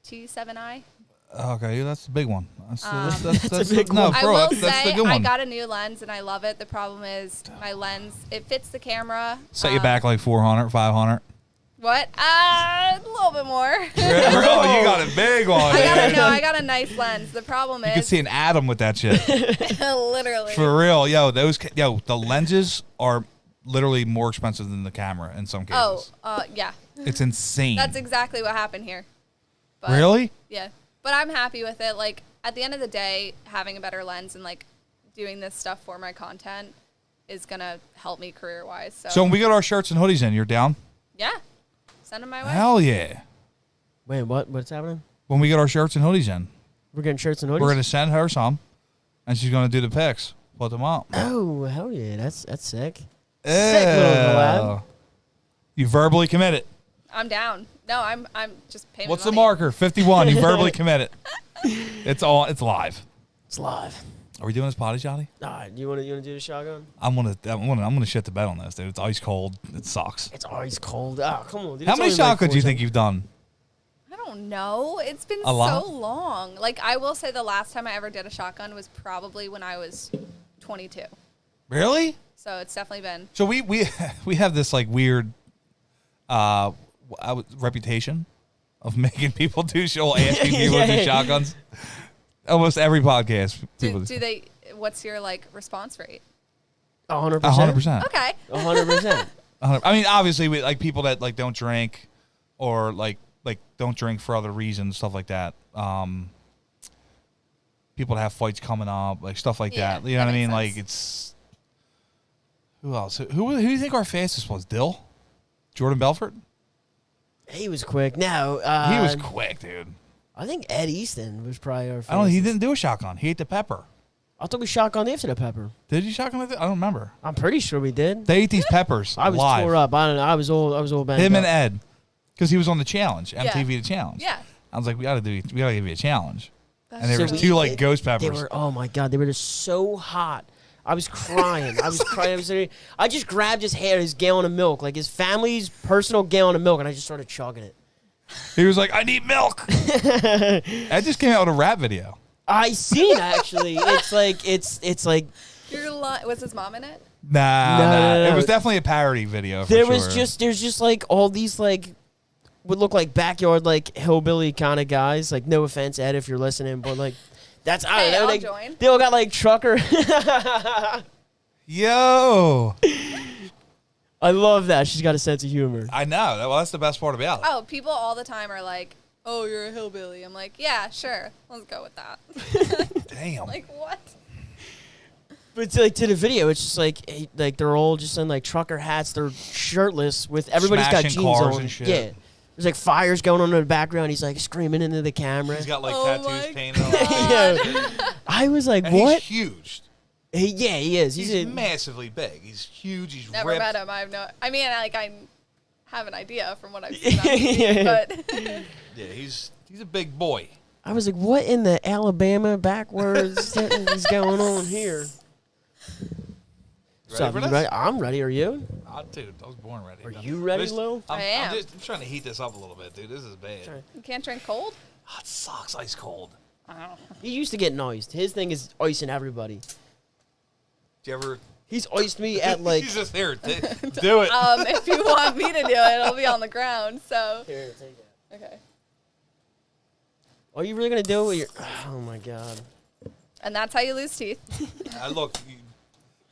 T7i. Okay, that's the big one. That's a big one. No, I bro, will that's say the good one. I got a new lens and I love it. The problem is my lens, it fits the camera. Set you back like 400, 500. What? A little bit more. Oh, you got a big one. I got a nice lens. The problem is you can see an atom with that shit. literally. For real, the lenses are literally more expensive than the camera in some cases. Yeah. It's insane. That's exactly what happened here. But, really? Yeah. But I'm happy with it. Like, at the end of the day, having a better lens and, like, doing this stuff for my content is going to help me career-wise. So when we get our shirts and hoodies in, you're down? Yeah. Send them my way. Hell yeah. Wait, what's happening? When we get our shirts and hoodies in. We're getting shirts and hoodies? We're going to send her some, and she's going to do the pics. Put them up. Oh, hell yeah. That's sick. Sick little collab. You verbally committed. I'm down. No, I'm just paying. What's the marker? 51. You verbally committed. It's live. It's live. Are we doing this potty, Johnny? You want to do the shotgun? I'm gonna shit the bed on this, dude. It's ice cold. It sucks. It's ice cold. Oh, come on, dude. How many shotguns do you think you've done? I don't know. It's been A lot? so long. Like, I will say the last time I ever did a shotgun was probably when I was 22. Really? So it's definitely been. So we have this like weird reputation of making people do asking people to do shotguns. Almost every podcast. Do they? What's your like response rate? 100%. 100%. Okay. 100%. I mean, obviously, we like people that like don't drink, or like don't drink for other reasons, stuff like that. People that have fights coming up, like stuff like that. You know what I mean? Like it's who else? Who do you think our fastest was? Dill, Jordan Belfort. He was quick. No, he was quick, dude. I think Ed Easton was probably our fastest. He didn't do a shotgun. He ate the pepper. I thought we shotgunned after the pepper. Did you shotgun it? I don't remember. I'm pretty sure we did. They ate these peppers. I was live. tore up. I don't know. I was all banged Him up. and Ed, because he was on the challenge, MTV The Challenge. Yeah. I was like, we gotta give you a challenge. And there So was we- 2 like ghost They peppers. were, oh my god, they were just so hot. I was crying. I just grabbed his hair, his gallon of milk, like his family's personal gallon of milk, and I just started chugging it. He was like, I need milk. I just came out with a rap video. I seen actually. It's like Was his mom in it? Nah, No. It was definitely a parody video. For there's just like all these like would look like backyard like hillbilly kind of guys. Like no offense, Ed, if you're listening, but like that's I don't Hey, know. I'll They, join. they all got like trucker. Yo, I love that. She's got a sense of humor. I know. Well, that's the best part about it. Oh, people all the time are like, "Oh, you're a hillbilly." I'm like, "Yeah, sure. Let's go with that." Damn. Like what? But to, like to the video, it's just like they're all just in like trucker hats. They're shirtless with everybody's got Smashing jeans cars on. and shit. Yeah, there's like fires going on in the background. He's like screaming into the camera. He's got like Oh tattoos my painted on his face. Yeah. I was like, And what? he's huge. Yeah, he is. He's massively big. He's huge. He's Never ripped. met him. I have no. I mean, I have an idea from what I've seen on TV, but Yeah, he's a big boy. I was like, what in the Alabama backwards is going on here? Ready for you this? ready? I'm ready. Are you? Dude, I was born ready. Are you ready, This- Lou? I'm, I am. I'm trying to heat this up a little bit, dude. This is bad. Sorry. you can't drink cold. Oh, it sucks. Ice cold. He used to get iced. His thing is icing everybody. Do you ever? He's iced me at like. He's just here. Do it. If you want me to do it, it'll be on the ground. So Here, take it. okay. Are you really gonna do it with your? Oh my god. And that's how you lose teeth. Look,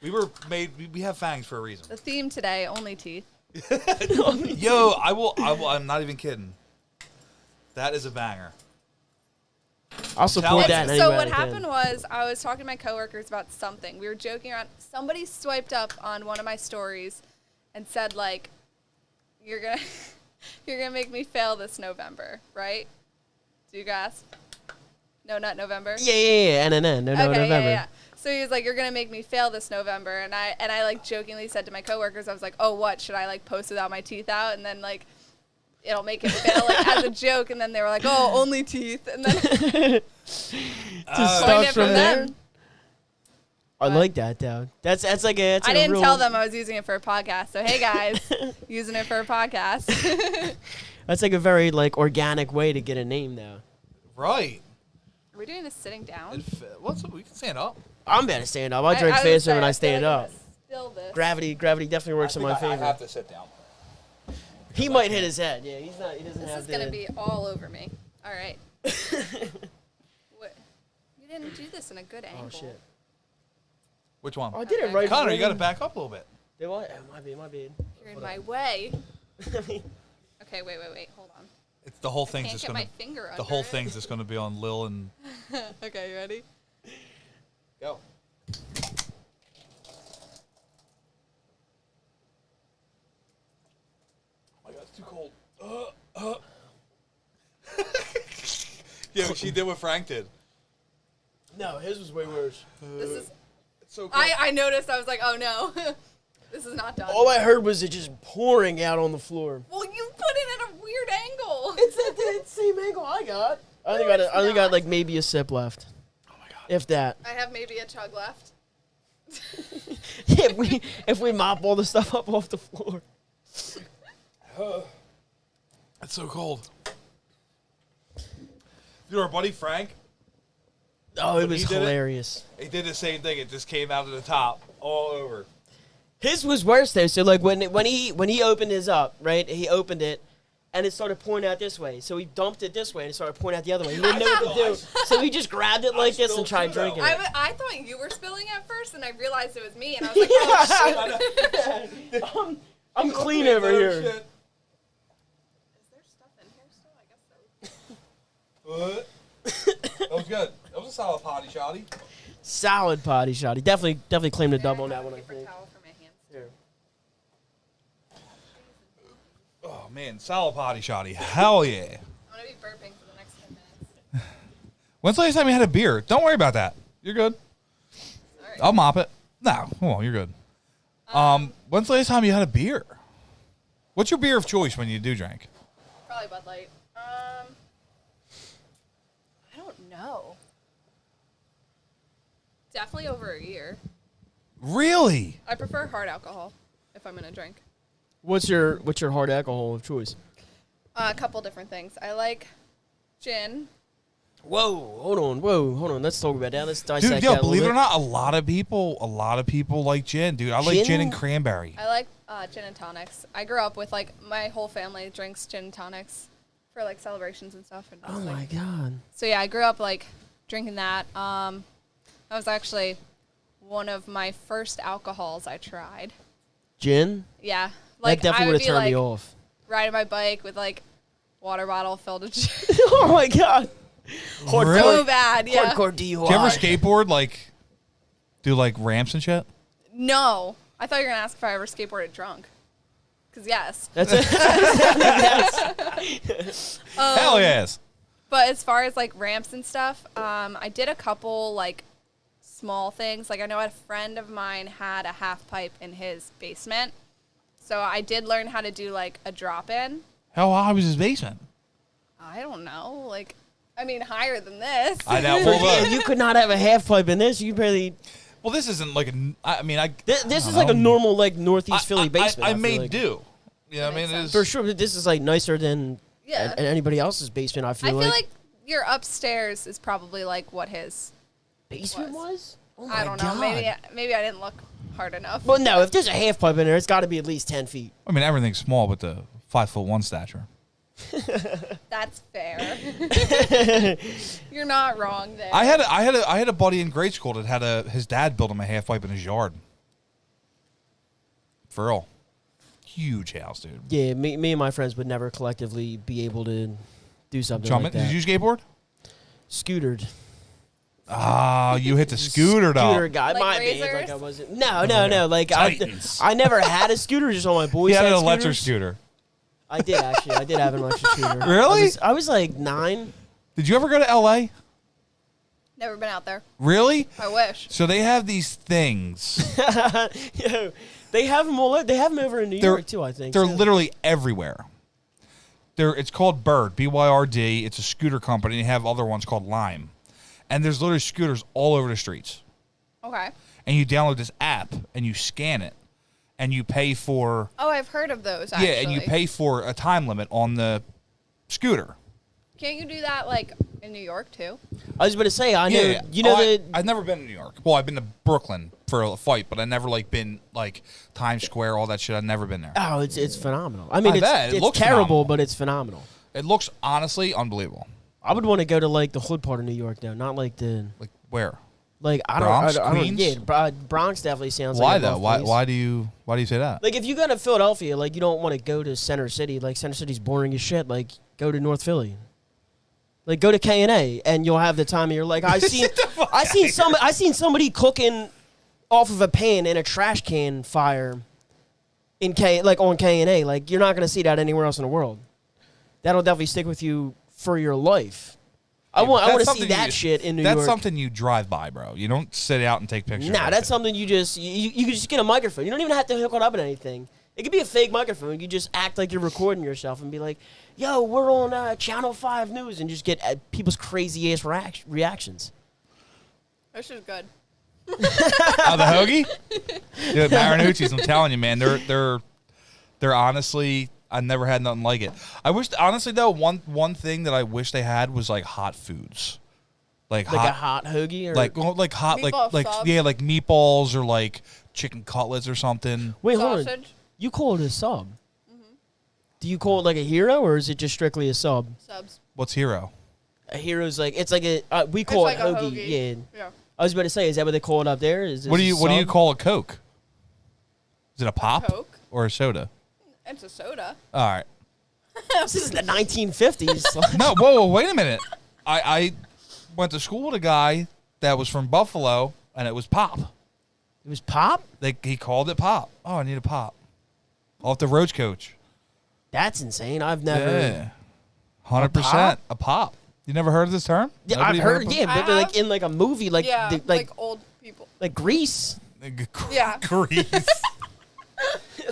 we were made. We have fangs for a reason. The theme today: only teeth. Yo, I will. I'm not even kidding. That is a banger. I'll support that. in any So way what I can. happened was I was talking to my coworkers about something. We were joking around. Somebody swiped up on one of my stories and said like, "You're gonna, you're gonna make me fail this November, right?" Do you grasp? No, not November. Yeah. NNN. No, Okay, November. yeah. So he was like, "You're gonna make me fail this November," and I like jokingly said to my coworkers, I was like, "Oh, what should I like post without my teeth out?" And then like, it'll make it fail like as a joke, and then they were like, "Oh, only teeth," and then Just coined starts it from from there. them. I like that though. That's like a. That's I like a didn't real, tell them I was using it for a podcast. So hey guys, using it for a podcast. That's like a very like organic way to get a name though. Right. Are we doing this sitting down? What's up? We can stand up. I'm better stand up. I drink was faster gonna when I say, feel stand like up. I'm gonna Still this. Gravity definitely works in my favor. to sit down. He might hit his head. Yeah, he's not. He doesn't This have is to. gonna be all over me. All right. What? You didn't do this in a good angle. Oh shit! Which one? Oh, I did it right. Connor, you got to to. back up a little bit. Did what? It might be. You're in my way. Okay, wait. Hold on. It's the whole thing's Can't just get gonna. my finger under The whole it. thing's just gonna be on Lil and. Okay, you ready? Go. Oh my god, it's too cold. Yeah, she did what Frank did. No, his was way worse. This is. It's so cold. I noticed. I was like, oh no, this is not done. All I heard was it just pouring out on the floor. Well, you put it at a weird angle. It's the same angle I got. I only got like maybe a sip left, Oh my god. if that. I have maybe a chug left. if we mop all the stuff up off the floor. It's so cold. Dude, our buddy Frank, Oh, it When was he did it- hilarious. he did the same thing. It just came out of the top all over. His was worse though. So like when he opened his up, right? He opened it, and it started pouring out this way. So he dumped it this way, and it started pouring out the other way. He didn't know what to do, so he just grabbed it like this and tried spilled too, drinking though. it. I thought you were spilling at first, and I realized it was me, and I was like, oh shit. I'm clean over here. Is there stuff in here still? I guess so. What? That was good. That was a solid potty shotty. Solid potty shot. He definitely claimed a double on that one. I Paper think. towel for my hands. Here. Oh man, solid potty shotty. Hell yeah. I'm gonna be burping for the next 10 minutes. When's the last time you had a beer? Don't worry about that. You're good. All right. I'll mop it. No, come on, you're good. When's the last time you had a beer? What's your beer of choice when you do drink? Probably Bud Light. I don't know. Definitely over a year. Really? I prefer hard alcohol if I'm gonna drink. What's your hard alcohol of choice? A couple different things. I like gin. Whoa, hold on. Let's talk about that. Let's dissect Dude, yo, that believe it a or not, a lot of people like gin, dude. I like gin and cranberry. I like gin and tonics. I grew up with like my whole family drinks gin and tonics for like celebrations and stuff. And Oh my god. So yeah, I grew up like drinking that. That was actually one of my first alcohols I tried. Gin? Yeah, like that definitely would would have be turned like me off. riding my bike with like water bottle filled with gin. Oh my god. Really? So bad, yeah. Hardcore DUI. Do you ever skateboard, like, do, like, ramps and shit? No, I thought you were gonna ask if I ever skateboarded drunk. Cause yes. That's it. Yes. Hell yes. But as far as like ramps and stuff, I did a couple like small things. Like I know a friend of mine had a half pipe in his basement, so I did learn how to do like a drop in. How high was his basement? I don't know, like I mean higher than this. I know. Yeah, Well, you could not have a half pipe in this. You barely. well, this isn't like a. I mean, This is like a normal like Northeast Philly I basement. I feel made like. do. You know what I mean? Makes It is, For sure, but this is like nicer than Yeah. anybody else's basement. I I feel feel like your upstairs is probably like what his. basement was. Oh my I don't know. God. Maybe I didn't look hard enough. Well, no. If there's a half pipe in there, it's got to be at least 10 feet. I mean, everything's small, but the 5'1" stature. That's fair. You're not wrong there. I had a buddy in grade school that had his dad built him a half pipe in his yard. For real. Huge house, dude. Yeah, me and my friends would never collectively be able to do something Jump like in. that. Did you skateboard? Scootered. Ah, you hit the scooter though. Scooter guy. Like My bad. razors? Like I wasn't. No. Like Titans. I never had a scooter. Just all my boys He had an scooters. electric scooter. I did actually. I did have an electric scooter. Really? I was like 9. Did you ever go to LA? Never been out there. Really? I wish. So they have these things. Yo, they have them all. They have them over in New York too. I think They're too. literally everywhere. It's called Bird, BYRD. It's a scooter company. They have other ones called Lime. And there's literally scooters all over the streets. Okay. And you download this app and you scan it. And you pay for Oh, I've heard of those, actually. yeah, and you pay for a time limit on the scooter. Can't you do that, like, in New York, too? I was about to say. I know. Yeah, You know that. I've never been to New York. Well, I've been to Brooklyn for a fight, but I never like been like Times Square, all that shit. I've never been there. Oh, it's phenomenal. I mean, I it's, bet. It it's looks terrible, phenomenal. but it's phenomenal. It looks honestly unbelievable. I would want to go to like the hood part of New York though, not like the Like where? like I Bronx, don't. I don't Queens? yeah, Bronx definitely sounds. Why like a though? rough Why place. why do you say that? Like if you go to Philadelphia, like you don't want to go to Center City. Like Center City's boring as shit. Like go to North Philly. Like go to K&A and you'll have the time of your like I seen somebody cooking off of a pan in a trash can fire in on K&A. Like you're not gonna see that anywhere else in the world. That'll definitely stick with you for your life. I want to see that shit in New York. That's something you drive by, bro. You don't sit out and take pictures. Nah, of that's it. something you just you can just get a microphone. You don't even have to hook it up in anything. It could be a fake microphone. You just act like you're recording yourself and be like, "Yo, we're on Channel 5 News," and just get people's crazy ass reactions. This is good. Oh, the hoagie? Dude, Marinucci's, I'm telling you, man, they're honestly, I never had nothing like it. I wish, honestly though, one thing that I wish they had was like hot foods, like a hot hoagie, or like hot, Meatball like subs. yeah, like meatballs or like chicken cutlets or something. wait, hold on. Sausage, You call it a sub? Do you call it like a hero, or is it just strictly a sub? subs. What's hero? A hero's like it's like a we call It's it like a hoagie. hoagie. Yeah. Yeah. I was about to say, is that what they call it up there? Is this What do a you sub? call a Coke? Is it a pop Coke. or a soda? It's a soda. All right. This is the 1950s. No, whoa, wait a minute. I went to school with a guy that was from Buffalo, and it was pop. It was pop. He called it pop. Oh, I need a pop. Off the Roach Coach. That's insane. I've never. Yeah. 100%. A pop. You never heard of this term? Yeah, Nobody I've heard. of Yeah, I but like have. in like a movie, like Yeah, the- like old people. like Grease. Yeah. Grease.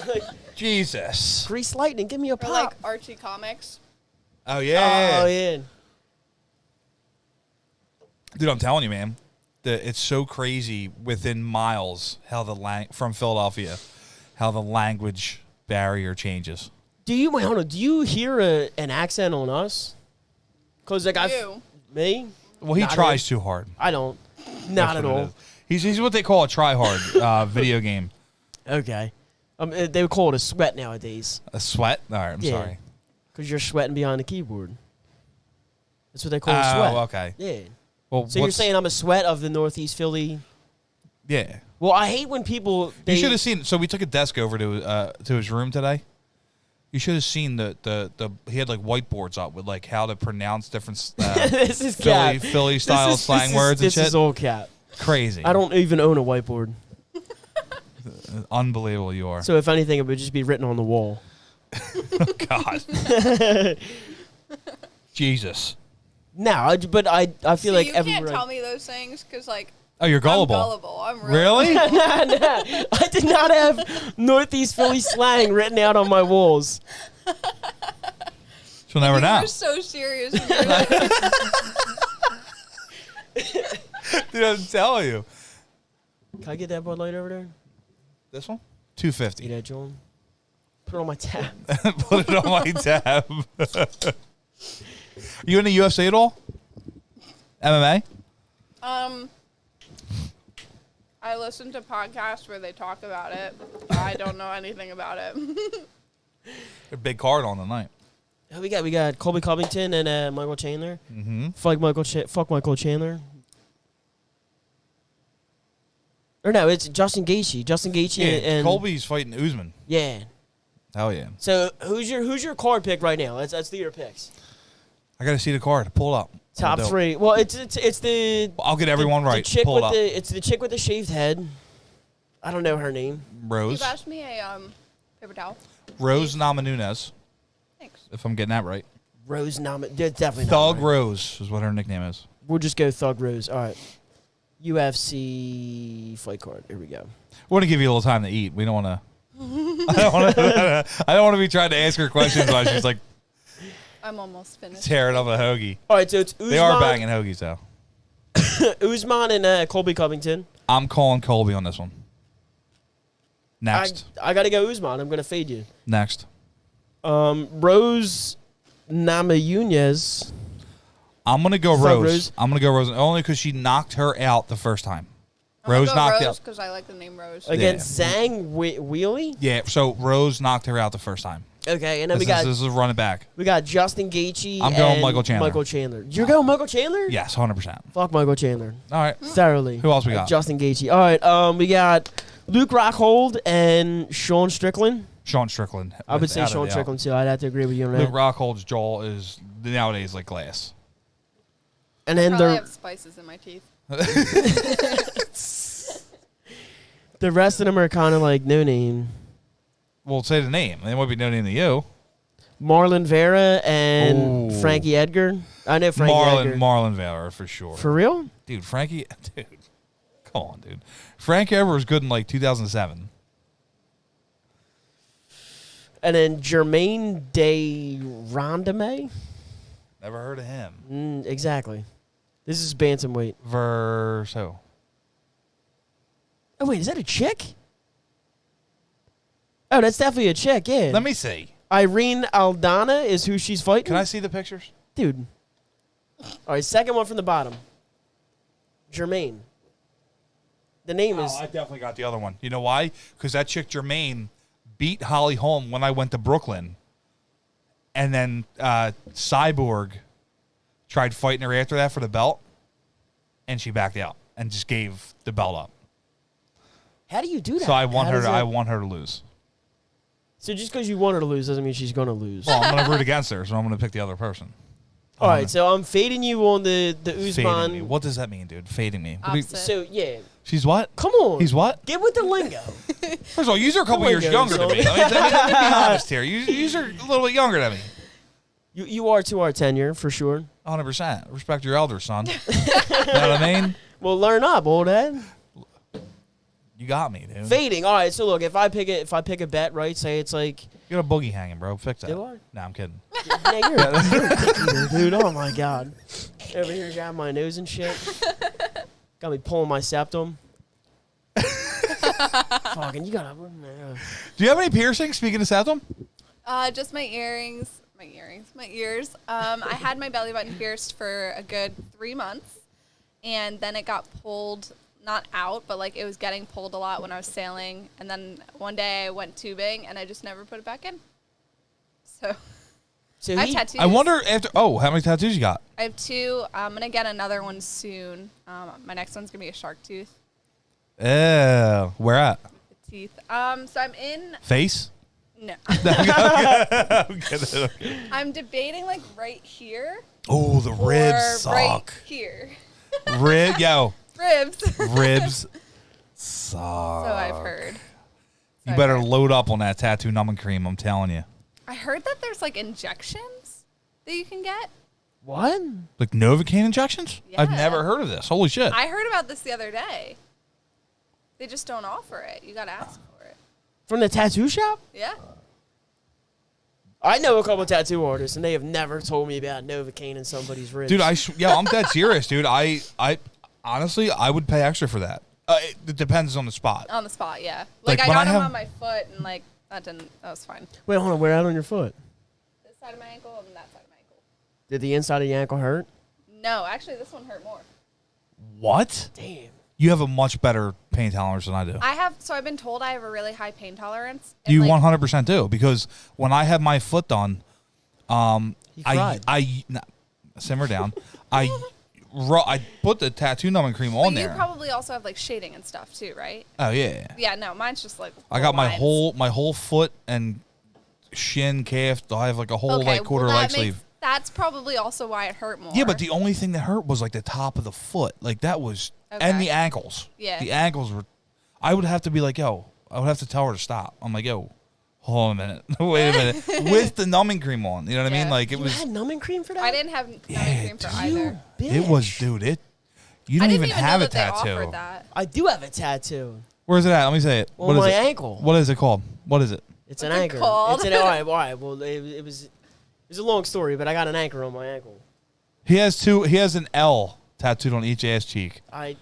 Like, Jesus. Grease Lightning, give me a Or pop. like Archie comics. Oh, yeah. Oh yeah. Dude, I'm telling you, man. it's so crazy within miles how from Philadelphia, how the language barrier changes. Do you hear an accent on us? Because like me. Well, he tries too hard. I don't. Not at all. He's what they call a try-hard video game. Okay. They would call it a sweat nowadays. A sweat? All right, I'm sorry. Because you're sweating behind the keyboard. That's what they call a sweat. Oh, okay. Yeah. Well, so you're saying I'm a sweat of the Northeast Philly? Yeah. Well, I hate when people... You should have seen... So we took a desk over to his room today. You should have seen the he had like whiteboards up with like how to pronounce different this is Philly style slang words and shit. This is all cap. Crazy. I don't even own a whiteboard. Unbelievable you are. So if anything, it would just be written on the wall. Oh, God. Jesus. No, but I feel like you can't tell me those things because like. Oh, you're gullible. I'm gullible. I'm really? No. I did not have Northeast Philly slang written out on my walls. She'll never know. You're so serious. Dude, I'm telling you. Can I get that Bud Light over there? This one? $2.50. Get that, John. Put it on my tab. Put it on my tab. Are you in the UFC at all? MMA? I listen to podcasts where they talk about it. I don't know anything about it. A big card on tonight. We got Colby Covington and Michael Chandler. Mm-hmm. Fuck Michael Chandler. Or no, it's Justin Gaethje. Justin Gaethje and Colby's fighting Usman. Yeah. Hell yeah. So who's your card pick right now? Let's do your picks. I got to see the card. Pull it up. Top three. Well, it's the. I'll get everyone right. Chick Pull it up. It's the chick with the shaved head. I don't know her name. Rose. You passed me a paper towel. Rose Namajunas. Thanks. If I'm getting that right. Rose definitely. Thug not right. Rose is what her nickname is. We'll just go Thug Rose. All right. UFC fight card. Here we go. We want to give you a little time to eat. We don't want to. I don't want to be trying to ask her questions while she's like. I'm almost finished. Tearing up a hoagie. All right, so it's Usman. They are banging hoagies though. Usman and Colby Covington. I'm calling Colby on this one. Next. I got to go Usman. I'm going to fade you. Next. Rose Namajunas. I'm going to go Rose. Rose. I'm going to go Rose only because she knocked her out the first time. Rose knocked out. because I like the name Rose. Against Zhang Weili? Yeah, so Rose knocked her out the first time. Okay, and then This is run it back. we got Justin Gaethje. I'm going and Michael Chandler. Michael Chandler. You're going Michael Chandler? Yes, 100%. Fuck Michael Chandler. All right. Thoroughly. Who else we got? Justin Gaethje. All right, we got Luke Rockhold and Sean Strickland. Sean Strickland. I would say Sean Strickland too. I'd have to agree with you on Luke that. Rockhold's jaw is nowadays like glass. And then I have spices in my teeth. the rest of them are kind of like no name. Well, say the name. They might be no name to you. Marlon Vera and Ooh. Frankie Edgar. I know Frankie Edgar. Marlon Valor for sure. For real? Dude, Frankie. Dude, come on, dude. Frank Edgar was good in like 2007. And then Jermaine de Rondame. Never heard of him. Exactly. This is bantamweight. Verso. Oh wait, is that a chick? Oh, that's definitely a chick. Yeah. Let me see. Irene Aldana is who she's fighting. Can I see the pictures? Dude. All right, second one from the bottom. Jermaine. The name is. I definitely got the other one. You know why? Because that chick Jermaine beat Holly Holm when I went to Brooklyn. And then Cyborg tried fighting her after that for the belt. And she backed out and just gave the belt up. How do you do that? So I want her to lose. So just because you want her to lose doesn't mean she's going to lose. Well, I'm going to root against her, so I'm going to pick the other person. All right, so I'm fading you on the Fading me. Usman. What does that mean, dude? Fading me. Opposite. So, yeah. She's what? Come on. He's what? Get with the lingo. First of all, you are a couple The years lingo, younger than me. son. Let me be honest here. You are a little bit younger than me. You are to our tenure, for sure. 100%. Respect your elders, son. You know what I mean? Well, learn up, old head. You got me, dude. Fading. All right, so look, if I pick a bet, right, say it's like... You got a boogie hanging, bro. Fix that. Do I? No, I'm kidding. Yeah, you're a dick eater, dude. Oh, my God. Over here got my nose and shit. Got me pulling my septum. Fucking, you gotta. Do you have any piercings? Speaking of septum, Just my earrings, my ears. I had my belly button pierced for a good 3 months, and then it got pulled, not out, but like it was getting pulled a lot when I was sailing. And then one day I went tubing, and I just never put it back in. So I have tattoos. I wonder after. Oh, how many tattoos you got? I have 2. I'm gonna get another one soon. My next one's gonna be a shark tooth. Where at? The teeth. So I'm in. Face? No. I'm kidding. I'm debating like right here. Oh, the or ribs suck. Right here. Ribs Ribs. suck. So I've heard. You better load up on that tattoo numbing cream. I'm telling you. I heard that there's like injections that you can get. What? Like Novocaine injections? Yeah. I've never heard of this. Holy shit. I heard about this the other day. They just don't offer it. You gotta ask for it. From the tattoo shop? Yeah. I know a couple tattoo artists, and they have never told me about Novocaine in somebody's ribs. Dude, I'm dead serious, dude. I honestly, I would pay extra for that. It depends on the spot. On the spot, yeah. Like, Like I when got I them have- on my foot, and like that was fine. Wait, hold on. Where out on your foot? This side of my ankle and that side of my ankle. Did the inside of your ankle hurt? No, actually, this one hurt more. What? Damn. You have a much better pain tolerance than I do. I've been told I have a really high pain tolerance. You like, 100% do, because when I had my foot done, He cried. simmer down. I put the tattoo numbing cream on But there. you probably also have like shading and stuff too, right? Oh yeah. Yeah, no, mine's just like. I got my lines. whole foot and shin, calf. I have like a whole like quarter well, leg sleeve. That's probably also why it hurt more. Yeah, but the only thing that hurt was like the top of the foot. Like that was, and Okay. the ankles. Yeah. The ankles were, I would have to be like, yo, I would have to tell her to stop. I'm like, yo, hold on a minute. Wait a minute. With the numbing cream on. You know what I mean? Yeah. Like it You was, had numbing cream for that? I didn't have numbing cream for either. it was, dude, you I don't didn't even have know a that they tattoo. offered that. I do have a tattoo. Where's it at? Let me say it. On What is my it? ankle. What is it called? What is it? It's an What's it anchor. called? It's an all right. Well, it was a long story, but I got an anchor on my ankle. He has two. He has an L tattooed on each ass cheek. I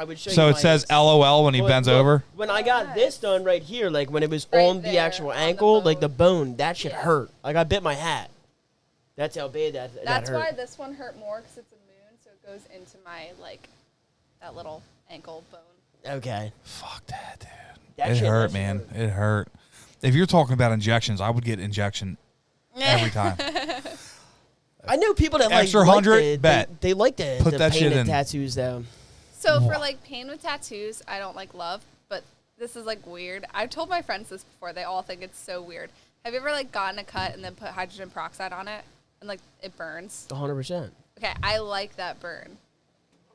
would show you. So it my- says LOL when he Look, bends look, over. When I got this done right here, like when it was Right on the there, actual on the ankle, like bone. the bone, that shit Yeah. hurt. Like I bit my hat. That's how bad that That's hurt. why this one hurt more because it's a moon, so it goes into my like that little ankle bone. Okay. Fuck that, dude. That It shit- hurt, that shit man. hurt. It hurt. If you're talking about injections, I would get injection every time. I know people that Extra like 100, the, bet. They like the Put that shit painted in. tattoos though. So for Wha- like pain with tattoos, I don't like love, but this is like weird. I've told my friends this before. They all think it's so weird. Have you ever like gotten a cut and then put hydrogen peroxide on it and like it burns? 100%. Okay, I like that burn.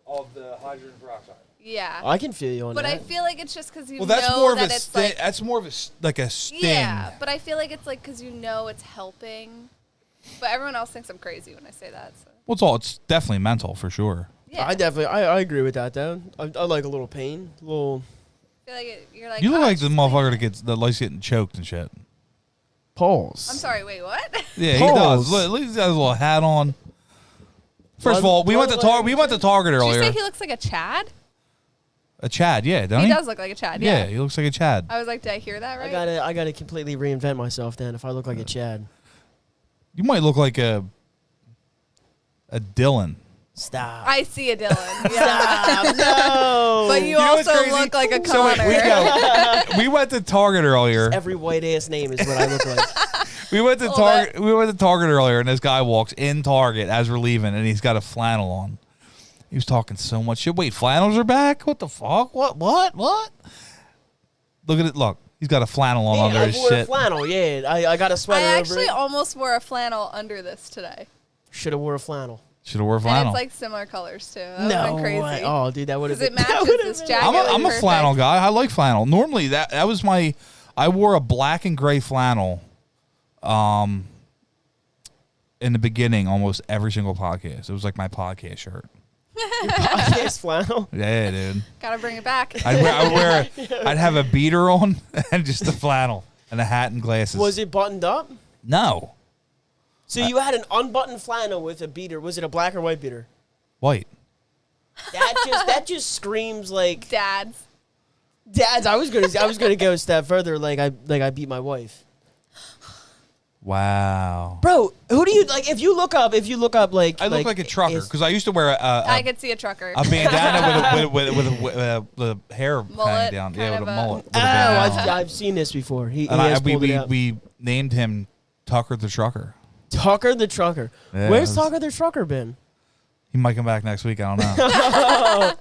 Of the hydrogen peroxide. Yeah. I can feel you on But that. I feel like it's just because you Well, that's know more of that a it's sting. like That's more of like a sting. yeah. But I feel like it's like because you know it's helping. But everyone else thinks I'm crazy when I say that. So Well, it's definitely mental for sure. yeah, I definitely, I agree with that though. I like a little pain, a little I feel like you're like You look "Oh, like it's the just motherfucker that likes getting choked and shit. pause. I'm sorry. Wait, what? Yeah, he Pause. does. Look, at least he has a little hat on. First of Blood- all, we went to blood we went to Target Did you earlier. say he looks like a Chad? A Chad, yeah, don't he? He does look like a Chad. Yeah, Yeah. he looks like a Chad. I was like, did I hear that right? I gotta completely reinvent myself then if I look like a Chad. You might look like a Dylan. Stop. I see a Dylan. Yeah. Stop. No. But you know what's also crazy? look like a So wait, Connor. we went to Target earlier. Every white ass name is what I look like. We went to Hold Target. We went to Target earlier, and this guy walks in Target as we're leaving, and he's got a flannel on. He was talking so much shit. Wait, flannels are back? What the fuck? What? Look at it. Look, he's got a flannel on Yeah, under I his wore shit. a flannel. Yeah, I got a I sweater over actually it. almost wore a flannel under this today. Should have wore a flannel. Should have wore And flannel. it's like similar colors too. That No went crazy. way. Oh, dude, that would have Because been. it that matches would've this been- jacket. I'm a perfect. flannel guy. I like flannel. Normally, that was my. I wore a black and gray flannel. In the beginning, almost every single podcast. It was like my podcast shirt. Podcast flannel. Yeah, dude. Gotta bring it back. I'd have a beater on and just a flannel and a hat and glasses. Was it buttoned up? No. So you had an unbuttoned flannel with a beater. Was it a black or white beater? White. That just screams like Dads. I was gonna go a step further. Like I beat my wife. Wow. Bro, who do you like? If you look up, like I look like a trucker because I used to wear I could see a trucker. a bandana with the hair Mullet, hanging down. Yeah, kind with a of a- mullet. With Oh, a bandana. I've seen this before. He And has pulled it out. we named him Tucker the Trucker. Tucker the Trucker. Yeah, Where's it was- Tucker the Trucker been? He might come back next week. I don't know.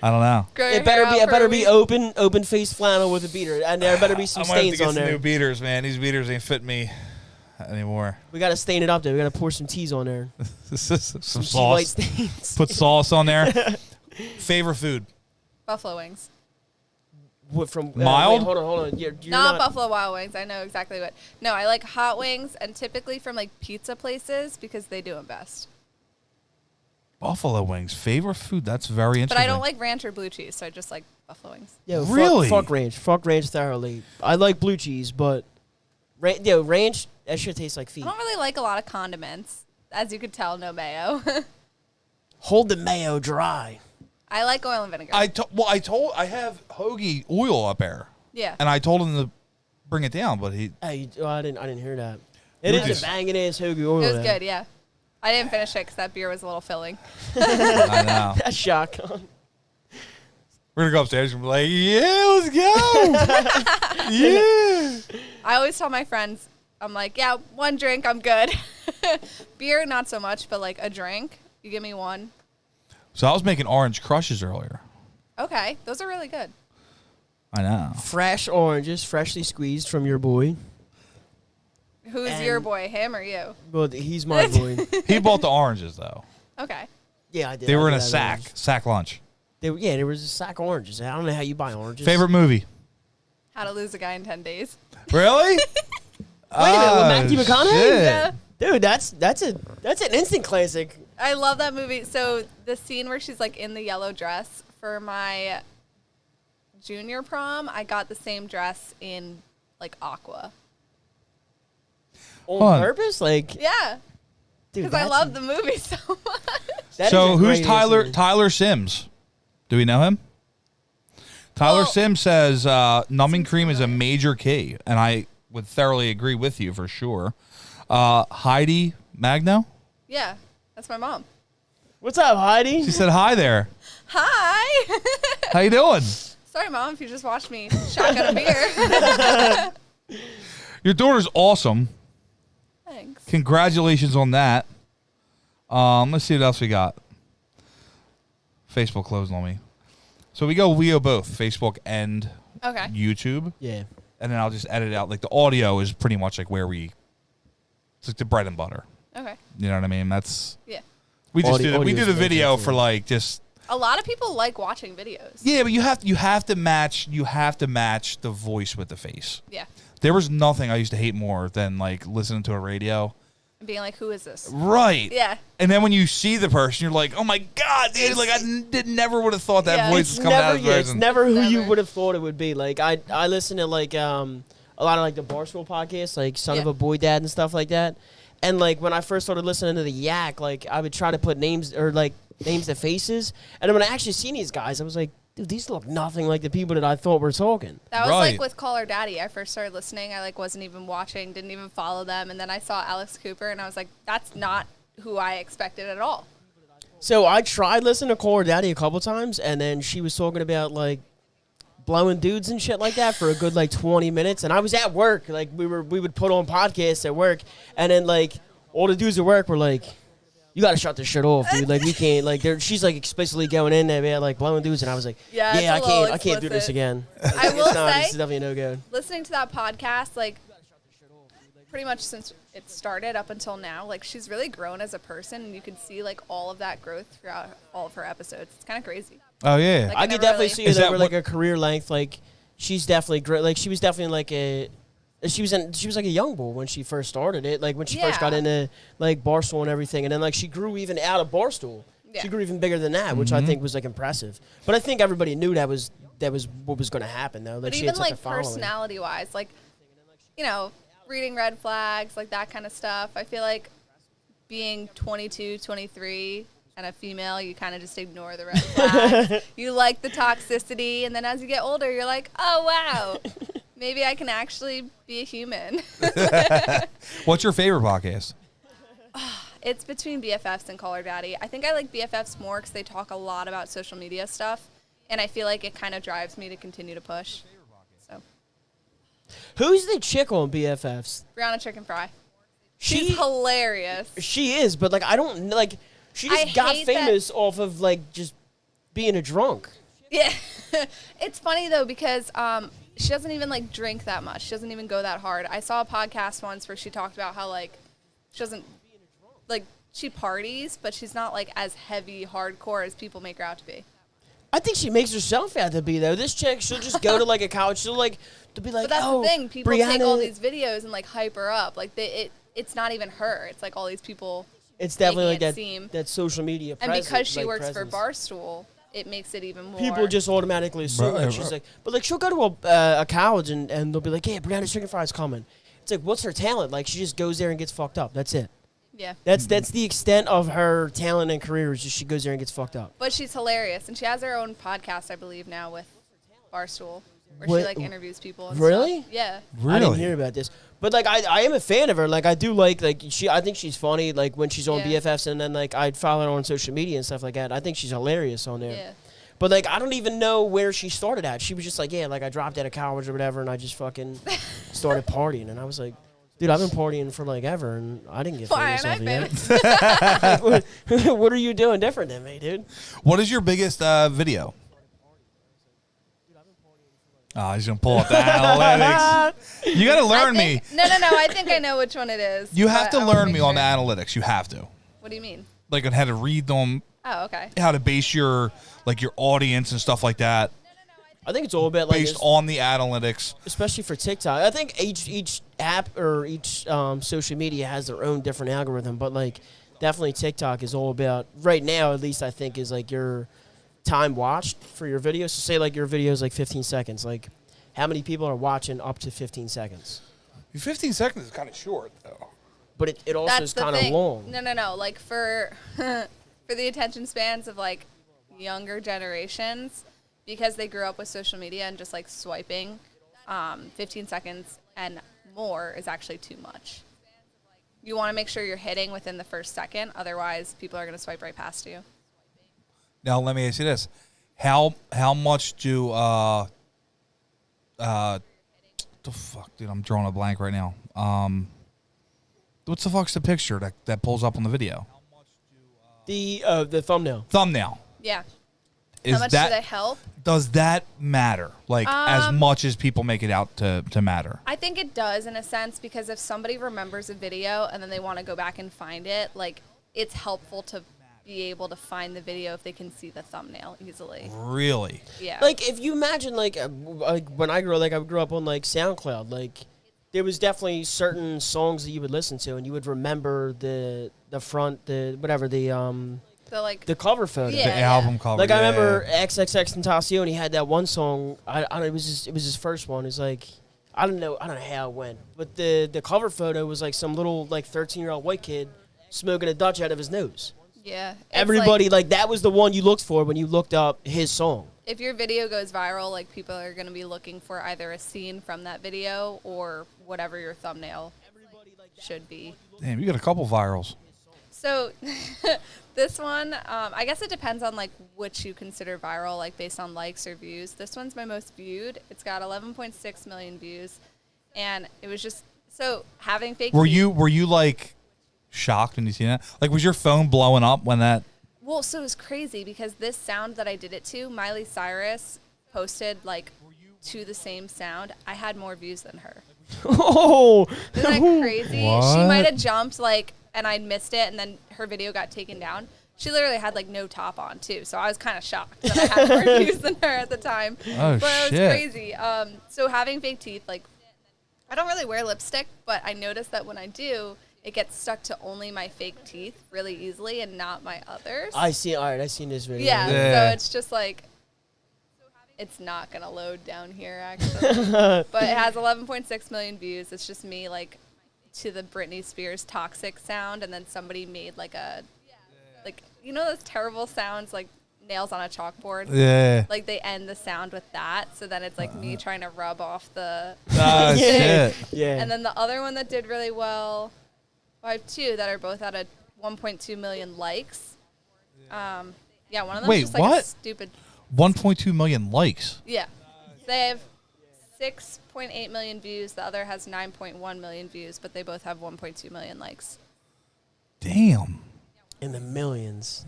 I don't know. Grow your It better hair be out for a open week. face flannel with a beater, and there better be some I might have to stains get on some new there. beaters, man. These beaters ain't fit me anymore. We gotta stain it up there. We gotta pour some teas on there. Some Tea white sauce. stains. Put sauce on there. Favorite food? Buffalo wings. What from Mild? wait, hold on. You're Not Buffalo Wild Wings. I know exactly what. No, I like hot wings, and typically from like pizza places because they do them best. Buffalo wings. Favorite food? That's very interesting. But I don't like ranch or blue cheese, so I just like buffalo wings. Yeah, Really? Fuck ranch. Fuck ranch thoroughly. I like blue cheese, but ranch that shit tastes like feet. I don't really like a lot of condiments. As you could tell, no mayo. Hold the mayo dry. I like oil and vinegar. I have hoagie oil up there, yeah. and I told him to bring it down, but he. I didn't hear that. It You is just- a banging ass hoagie oil. It was there. good, yeah. I didn't finish it because that beer was a little filling. I know. That shotgun. We're gonna go upstairs and be like, "Yeah, let's go." Yeah. I always tell my friends, I'm like, yeah, one drink, I'm good. Beer, not so much, but like a drink, you give me one. So I was making orange crushes earlier. Okay, those are really good. I know. Fresh oranges, freshly squeezed from your boy. Who's And- your boy, him or you? Well, he's my boy. He bought the oranges though. Okay. Yeah, I did. They I were in did a that. sack lunch. There was a sack of oranges. I don't know how you buy oranges. Favorite movie? How to Lose a Guy in 10 Days. Really? Wait a minute, with Matthew McConaughey? Shit. Yeah. Dude, that's an instant classic. I love that movie. So the scene where she's like in the yellow dress for my junior prom, I got the same dress in like aqua. On Fun. purpose? Like, Yeah, dude, because I love the movie so much. that is So a who's great Tyler? answer. Tyler Sims. Do we know him? Tyler Well- Sims says numbing cream is a major key, and I would thoroughly agree with you for sure. Lilyy Magno. Yeah, that's my mom. What's up, Heidi? She said hi there. Hi. How you doing? Sorry, Mom, if you just watched me shotgun a beer. Your daughter's awesome. Thanks. Congratulations on that. Let's see what else we got. Facebook closed on me. So we go both Facebook and Okay. YouTube, Yeah. and then I'll just edit out. Like the audio is pretty much like where it's like the bread and butter. Okay. You know what I mean? That's Yeah. we just Audio- do we do audio's the the video best for thing. like just A lot of people like watching videos. yeah, but you have to match the voice with the face. Yeah. There was nothing I used to hate more than like listening to a radio. And being like, who is this? Right. Yeah. And then when you see the person, you're like, oh my God, dude. Like, never would have thought that Yeah. voice was coming out of the It's person. never who you Never. would have thought it would be. Like I listen to like a lot of like the Barstool podcasts, like Son of Yeah. a Boy Dad and stuff like that. And like when I first started listening to the Yak, like I would try to put names to faces. And then when I actually seen these guys, I was like, dude, these look nothing like the people that I thought were talking. That was Right. like with Call Her Daddy. I first started listening. I like wasn't even watching, didn't even follow them. And then I saw Alex Cooper and I was like, that's not who I expected at all. So I tried listening to Call Her Daddy a couple times, and then she was talking about like blowing dudes and shit like that for a good like 20 minutes. And I was at work, like we would put on podcasts at work, and then like all the dudes at work were like, "You got to shut this shit off, dude. Like we can't." Like she's like explicitly going in there, man, like blowing dudes, and I was like, Yeah, it's I a little can't do this explicit. again." I will It's not, say, this is definitely a no go. listening to that podcast, like pretty much since it started up until now, like she's really grown as a person, and you can see like all of that growth throughout all of her episodes. It's kind of crazy. Oh, yeah. Like, I I could never definitely really- see her Is that that with like what- a career length. Like she's definitely great. Like she was definitely like she was like a young bull when she first started it. Like when she first got Yeah. into like Barstool and everything, and then like she grew even out of Barstool. Yeah. She grew even bigger than that, which I think was like impressive. But I think everybody knew that was what was going to happen though. Like But she even had such a like following. personality wise, like, you know, reading red flags, like that kind of stuff. I feel like being 22, 23, and a female, you kind of just ignore the red flags. You like the toxicity, and then as you get older, you're like, oh, wow, maybe I can actually be a human. What's your favorite podcast? It's between BFFs and Call Her Daddy. I think I like BFFs more because they talk a lot about social media stuff, and I feel like it kind of drives me to continue to push. So, Who's the chick on BFFs? Brianna Chicken Fry. She's hilarious. She is, but like I don't like. She just got famous off of like just being a drunk. Yeah, it's funny though because she doesn't even like drink that much. She doesn't even go that hard. I saw a podcast once where she talked about how like she doesn't like she parties, but she's not like as heavy hardcore as people make her out to be. I think she makes herself out to be though. This chick, she'll just go to like a couch. She'll like to be like, but that's oh, the thing. People Brianna. take all these videos and like hype her up. Like it's not even her. It's like all these people. It's definitely like that that social media and presence. because she like, works presence. for Barstool, it makes it even more. People just automatically assume it. She's like, but like she'll go to a college and they'll be like, yeah, Brianna Chicken Fry's coming. It's like, what's her talent? Like she just goes there and gets fucked up. That's it. Yeah. That's the extent of her talent and career is just she goes there and gets fucked up. But she's hilarious, and she has her own podcast, I believe, now with Barstool, where What? she like interviews people. And Really? Stuff. Yeah. I didn't hear about this. But like I am a fan of her. Like I do like she. I think she's funny. Like when she's on Yeah. BFFs and then like I'd follow her on social media and stuff like that. I think she's hilarious on there. Yeah. But like I don't even know where she started at. She was just like, yeah, like I dropped out of college or whatever, and I just fucking started partying. And I was like, dude, I've been partying for like ever, and I didn't get Why famous aren't off I of you. What are you doing different than me, dude? What is your biggest video? Oh, he's going to pull up the analytics. You got to learn me. No. I think I know which one it is. You have but to I wanna learn make me on sure. the analytics. You have to. What do you mean? Like on how to read them, Oh, okay. how to base your audience and stuff like that I think it's all about like based on the analytics. especially for TikTok. I think each app or each social media has their own different algorithm, but like definitely TikTok is all about right now. At least I think is like your time watched for your videos. So say like your video is like 15 seconds. Like how many people are watching up to 15 seconds? 15 seconds is kind of short, though. But it also That's is the kind of thing. long. No. Like for for the attention spans of like younger generations, because they grew up with social media and just like swiping, 15 seconds and more is actually too much. You want to make sure you're hitting within the first second, otherwise people are going to swipe right past you. Now, let me ask you this. How much do the fuck, dude, I'm drawing a blank right now. What's the fuck's the picture that pulls up on the video? The thumbnail. Thumbnail. Yeah. Is How much that, do they help? Does that matter? Like, as much as people make it out to matter? I think it does in a sense, because if somebody remembers a video and then they want to go back and find it, like it's helpful to be able to find the video if they can see the thumbnail easily. Really? Yeah. Like if you imagine like when I grew up on like SoundCloud, like there was definitely certain songs that you would listen to and you would remember the front, the cover photo. Yeah. The album cover. Like I remember XXXTentacion, he had that one song. I don't know, it was his first one. It's like I don't know how it went, but the cover photo was like some little like 13-year-old white kid smoking a Dutch out of his nose. Yeah. It's Everybody like that was the one you looked for when you looked up his song. if your video goes viral, like people are going to be looking for either a scene from that video or whatever your thumbnail should be. Damn, you got a couple virals. So this one, I guess it depends on like which you consider viral, like based on likes or views. This one's my most viewed. It's got 11.6 million views, and it was just so having fake. Were you like shocked when you seen that? Like, was your phone blowing up when that? Well, so it was crazy because this sound that I did it to, Miley Cyrus posted like to the same sound. I had more views than her. Oh, Isn't that crazy? What? She might have jumped like, and I missed it, and then her video got taken down. She literally had like no top on too, so I was kind of shocked that I had more views than her at the time. Oh, but it was shit. crazy. So having fake teeth, like, I don't really wear lipstick, but I noticed that when I do, it gets stuck to only my fake teeth really easily and not my others. I see. All right, I seen this video. Yeah, Yeah. so it's just like, it's not going to load down here, actually. But it has 11.6 million views. It's just me, like, to the Britney Spears Toxic sound, and then somebody made, like, like, you know those terrible sounds like nails on a chalkboard? Yeah. Like they end the sound with that, so then it's like me trying to rub off the. Oh, shit. Yeah. And then the other one that did really well, I have two that are both at a 1.2 million likes. Yeah, one of them Wait, just like what? a stupid. 1.2 million likes. Yeah, they have 6.8 million views. The other has 9.1 million views, but they both have 1.2 million likes. Damn. In the millions.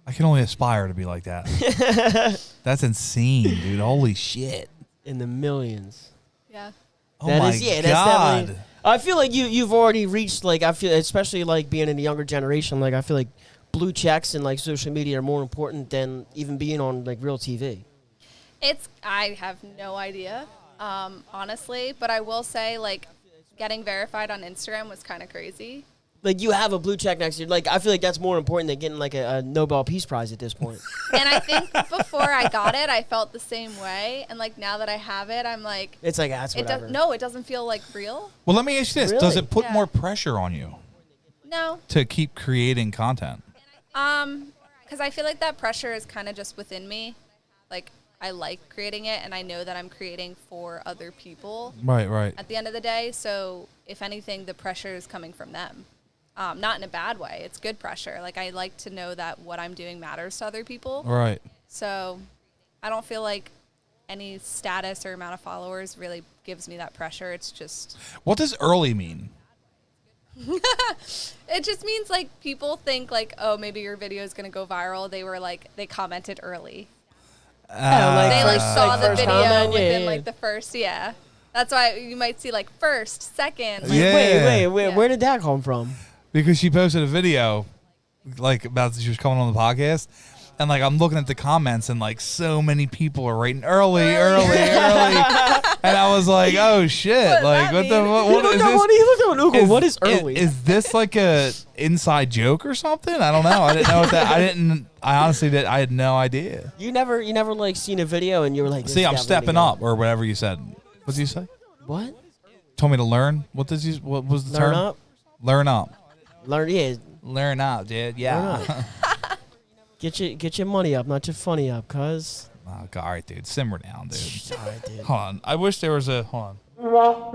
I can only aspire to be like that. That's insane, dude. Holy shit. In the millions. Yeah. Oh That my is, yeah, God. that's definitely. I feel like you've already reached, like, I feel, especially like being in the younger generation, like I feel like blue checks and like social media are more important than even being on like real TV. I have no idea, honestly, but I will say like getting verified on Instagram was kind of crazy. Like you have a blue check next to you. Like I feel like that's more important than getting like a Nobel Peace Prize at this point. And I think before I got it, I felt the same way. And like now that I have it, I'm like, It's like that's whatever. it doesn't feel like real. Well, let me ask you this. Really? Does it put Yeah. more pressure on you No, to keep creating content? because I feel like that pressure is kind of just within me. Like I like creating it, and I know that I'm creating for other people Right, right. at the end of the day. So if anything, the pressure is coming from them. Not in a bad way. It's good pressure. Like I like to know that what I'm doing matters to other people. Right. So I don't feel like any status or amount of followers really gives me that pressure. It's just, What does early mean? it just means like people think like, oh, maybe your video is going to go viral. They commented early. like They like first- saw like the first video comment? Yeah, within yeah. like the first, yeah. That's why you might see like first, second. Like, Yeah. Wait, Yeah. where did that come from? Because she posted a video, like, about she was coming on the podcast. And, like, I'm looking at the comments, and, like, so many people are writing early. And I was like, oh, shit. What does like, that what the, mean? what is this? He looked on Google. What is early? Is this like a inside joke or something? I don't know. I didn't know what that. I honestly did. I had no idea. you never like seen a video and you were like, this See, is I'm definitely stepping good. up or whatever you said. What did you say? What? Told me to learn. What was the Learn term? up. Learn up. Yeah. Learn up, dude. Yeah. Learn up. Get your money up, not your funny up, cuz. Oh, God, all right, dude. Simmer down, dude. Sorry, dude. Hold on. I wish there was a. Hold on.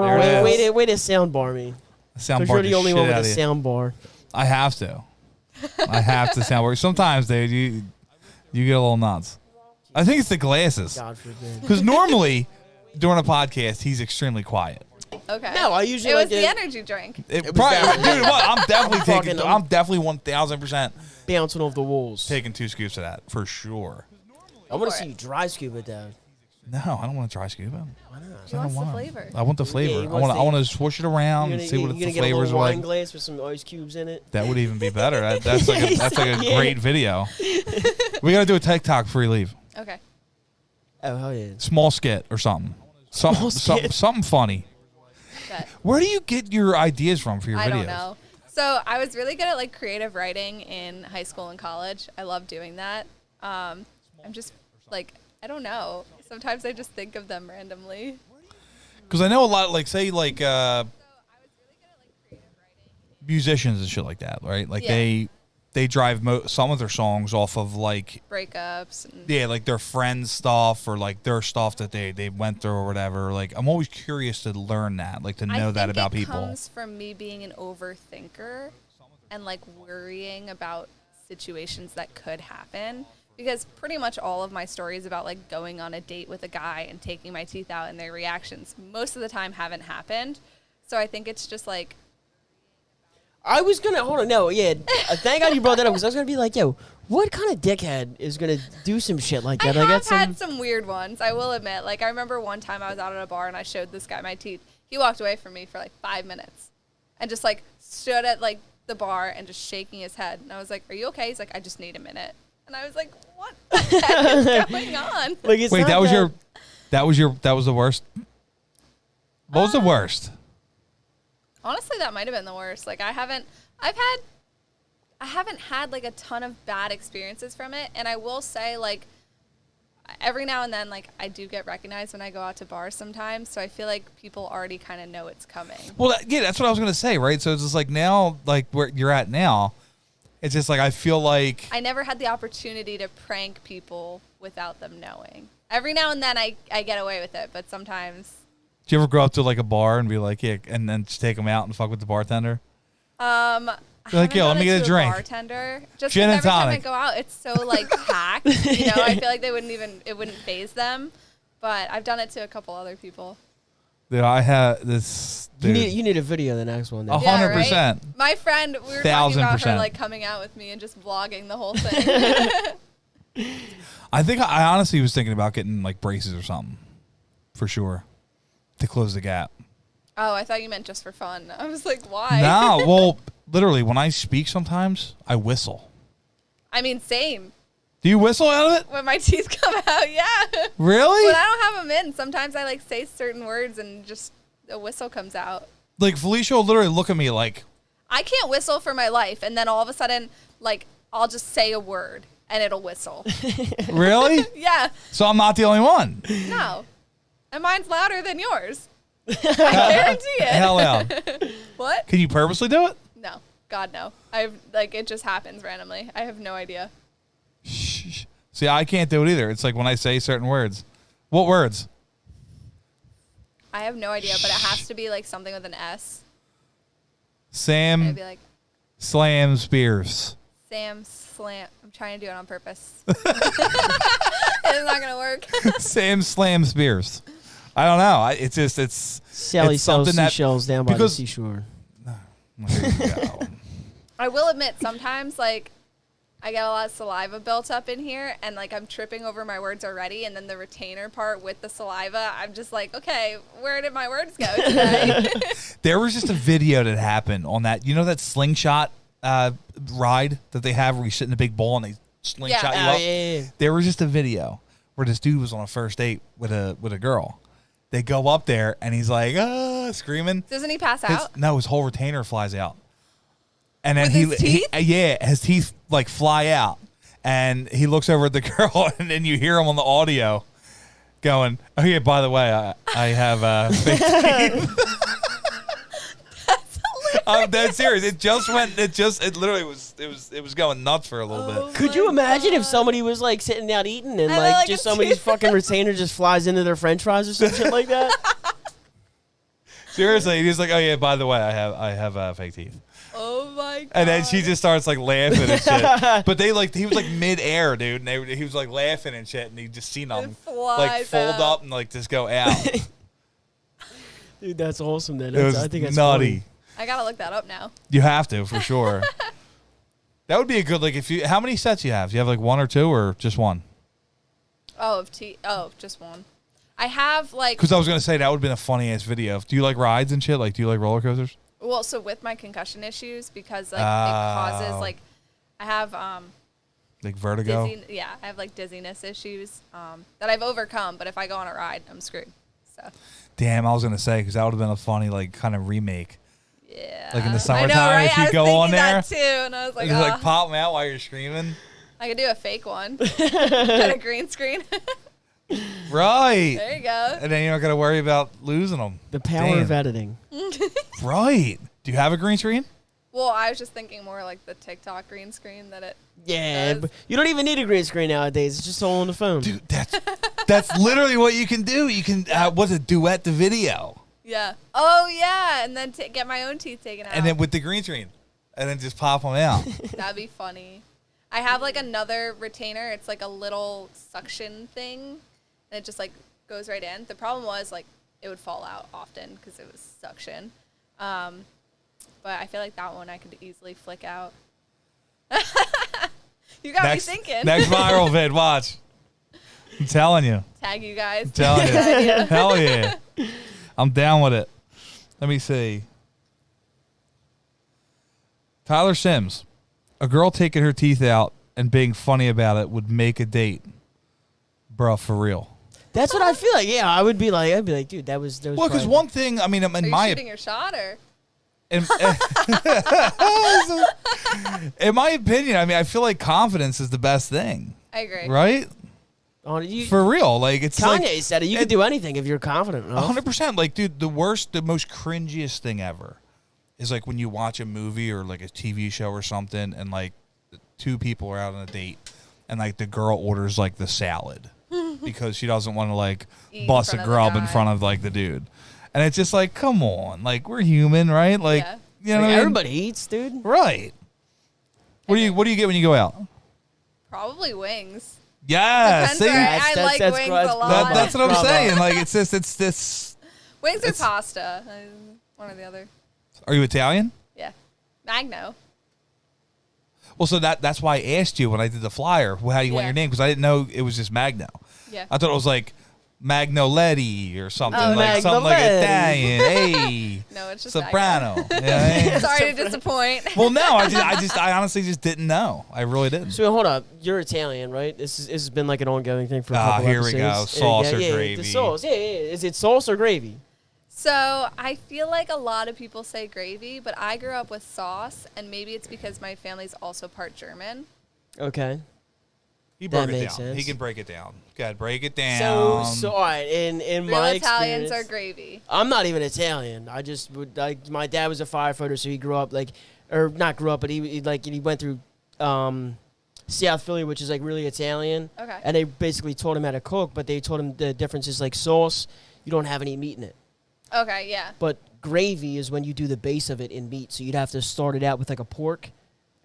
There it is. Way to soundbar me. Soundbar Because you're the only one with a a soundbar. I have to. I have to soundbar. Sometimes, dude, you get a little nuts. I think it's the glasses. God forbid. Because normally, during a podcast, he's extremely quiet. okay. No, I usually it like was the to energy drink. It was probably, that- dude, what? I'm definitely taking. Fucking- I'm definitely 1,000% bouncing off the walls. taking 2 scoops of that for sure. I want for to see it. you dry scuba down. No, I don't want to try scuba. Why not? He wants the flavor. I want the flavor. he I wants want. the- I want to swoosh it around and see what you're the gonna get a flavors little are wine like. glass with some ice cubes in it. That would even be better. That's like a Yeah. great video. We gotta do a TikTok before you leave. Okay. Oh hell yeah! Small skit or something. Small skit. Something funny. Bet. Where do you get your ideas from for your videos? I don't know. So I was really good at like creative writing in high school and college. I love doing that. I'm just like, I don't know. Sometimes I just think of them randomly. Because I know a lot, like say like musicians and shit like that, right? Like Yeah. they drive some of their songs off of like Breakups. And like their friends' stuff or like their stuff that they went through or whatever. Like I'm always curious to learn that, like to know that about it people. comes from me being an overthinker and like worrying about situations that could happen. Because pretty much all of my stories about like going on a date with a guy and taking my teeth out and their reactions most of the time haven't happened. So I think it's just like, I was gonna hold on. No, yeah. Thank God you brought that up because I was gonna be like, yo, what kind of dickhead is gonna do some shit like I that? have had some weird ones, I will admit. Like I remember one time I was out at a bar and I showed this guy my teeth. He walked away from me for like 5 minutes and just like stood at like the bar and just shaking his head. And I was like, are you okay? He's like, I just need a minute. And I was like, what the heck is going on? Like, it's Wait, not that was the worst. What was the worst? Honestly, that might have been the worst. Like I haven't had like a ton of bad experiences from it. And I will say like, every now and then, like, I do get recognized when I go out to bars sometimes, so I feel like people already kind of know it's coming. Well, yeah, that's what I was going to say, right? So it's just like now, like where you're at now, it's just like I feel like I never had the opportunity to prank people without them knowing. Every now and then I get away with it, but sometimes. Do you ever go up to like a bar and be like, yeah, and then just take them out and fuck with the bartender? You're like, yo, let me get a drink. Bartender. Just Gin and every time I tonic. go out, it's so like packed. You know, I feel like it wouldn't faze them. But I've done it to a couple other people. Dude, I had this. Dude, You need a video of the next one. Then. 100%. Right? My friend, we were talking about her 1000%. like coming out with me and just vlogging the whole thing. I think I honestly was thinking about getting like braces or something, for sure, to close the gap. Oh, I thought you meant just for fun. I was like, why? No, well, literally, when I speak, sometimes I whistle. I mean, same. Do you whistle out of it? When my teeth come out, yeah. Really? When I don't have them in, sometimes I like say certain words and just a whistle comes out. Like Felicia will literally look at me like, I can't whistle for my life, and then all of a sudden, like, I'll just say a word and it'll whistle. really? Yeah. So I'm not the only one. No. And mine's louder than yours. I guarantee it. Hell loud. What? Can you purposely do it? No. God, no. I've like it just happens randomly. I have no idea. Shh. See, I can't do it either. It's like when I say certain words. What words? I have no idea, but it has to be like something with an S. I'd Sam be like, Slam Spears. Sam Slam. I'm trying to do it on purpose. It's not gonna work. Sam Slam Spears. I don't know. It's Sally it's sells something that- seashells down by the because- seashore. There you go. I will admit, sometimes like I get a lot of saliva built up in here, and like I'm tripping over my words already, and then the retainer part with the saliva, I'm just like, okay, where did my words go today? There was just a video that happened on that. You know that slingshot ride that they have where you sit in a big bowl and they slingshot you Oh, up? yeah. There was just a video where this dude was on a first date with a girl. They go up there and he's like, screaming. Doesn't he pass out? No, his whole retainer flies out. And then With his teeth? his teeth like fly out. And he looks over at the girl and then you hear him on the audio going, oh yeah, by the way, I have fake teeth. That's hilarious. I'm dead serious. It literally was going nuts for a little bit. Could you imagine if somebody was like sitting down eating and then, like like, just a somebody's tooth- fucking retainer just flies into their French fries or some shit like that? Seriously, he's like, oh yeah, by the way, I have fake teeth. Oh my god. And then she just starts like laughing and shit. But he was like mid-air, dude, and he was like laughing and shit, and you just seen them like flies fold out. up and like just go out. Dude, that's awesome. Then It was I think that's nutty. funny. I gotta look that up now. You have to for sure. That would be a good how many sets you have? Do you have like one or two or just one? Oh, just one. I have like Because I was gonna say that would have been a funny ass video. Do you like rides and shit? Like, do you like roller coasters? well, so with my concussion issues, because like it causes like I have Like vertigo. I have like dizziness issues that I've overcome. But if I go on a ride, I'm screwed. So Damn, I was gonna say because that would have been a funny like kind of remake. yeah, Like in the I summertime, know, right? if you I was go on thinking there, that too, and I was like, Just like pop them out while you're screaming. I could do a fake one. Get a green screen. Right. There you go. And then you're not gonna worry about losing them. The power of editing. Right. Do you have a green screen? Well, I was just thinking more like the TikTok green screen that it. Yeah, does. but you don't even need a green screen nowadays. It's just all on the phone. Dude, that's literally what you can do. You can what's it, duet the video. Yeah. Oh yeah, and then get my own teeth taken out. And then with the green screen. And then just pop them out. That'd be funny. I have like another retainer. It's like a little suction thing, and it just like goes right in. The problem was like it would fall out often because it was suction. But I feel like that one I could easily flick out. You got me thinking. Next viral vid, watch. I'm telling you. Tag you guys. Telling you. Good idea. Hell yeah. I'm down with it. Let me see. Tyler Sims. A girl taking her teeth out and being funny about it would make a date. Bruh, for real. That's what I feel like. Yeah, I'd be like, dude, that was. Well, because probably- one thing, I mean, in Are you my shooting your shot or? in my opinion, I mean, I feel like confidence is the best thing, I agree. right? For real, like it's Kanye said it. You can do anything if you're confident enough. 100%. Like, dude, the most cringiest thing ever is like when you watch a movie or like a TV show or something, and like two people are out on a date, and like the girl orders like the salad because she doesn't want to like bust a grub in front of like the dude, and it's just like, come on, like we're human, right? Like, you know, what I mean? Everybody eats, dude. Right. What do you get when you go out? Probably wings. Yeah, Depends see, I like wings a lot. That's what I'm saying. Like, it's this. Wings or pasta, one or the other. Are you Italian? Yeah, Magno. Well, so that's why I asked you when I did the flyer, how do you want your name? Because I didn't know it was just Magno. Yeah. I thought it was like Magnoletti or something, something like Italian. Hey, no, it's just soprano. Sorry to disappoint. Well, no, I honestly just didn't know. I really didn't. So hold up, you're Italian, right? This has been like an ongoing thing for a couple here episodes. we go, sauce or gravy. The sauce, Is it sauce or gravy? So I feel like a lot of people say gravy, but I grew up with sauce, and maybe it's because my family's also part German. Okay. He broke that it makes down. sense. He can break it down. God, break it down. So all right. In Real my Italians experience, are gravy. I'm not even Italian. I just would like. My dad was a firefighter, so he grew up like, or not grew up, but he went through South Philly, which is like really Italian. Okay. And they basically taught him how to cook, but they taught him the difference is like sauce. You don't have any meat in it. Okay, yeah. But gravy is when you do the base of it in meat. So you'd have to start it out with like a pork.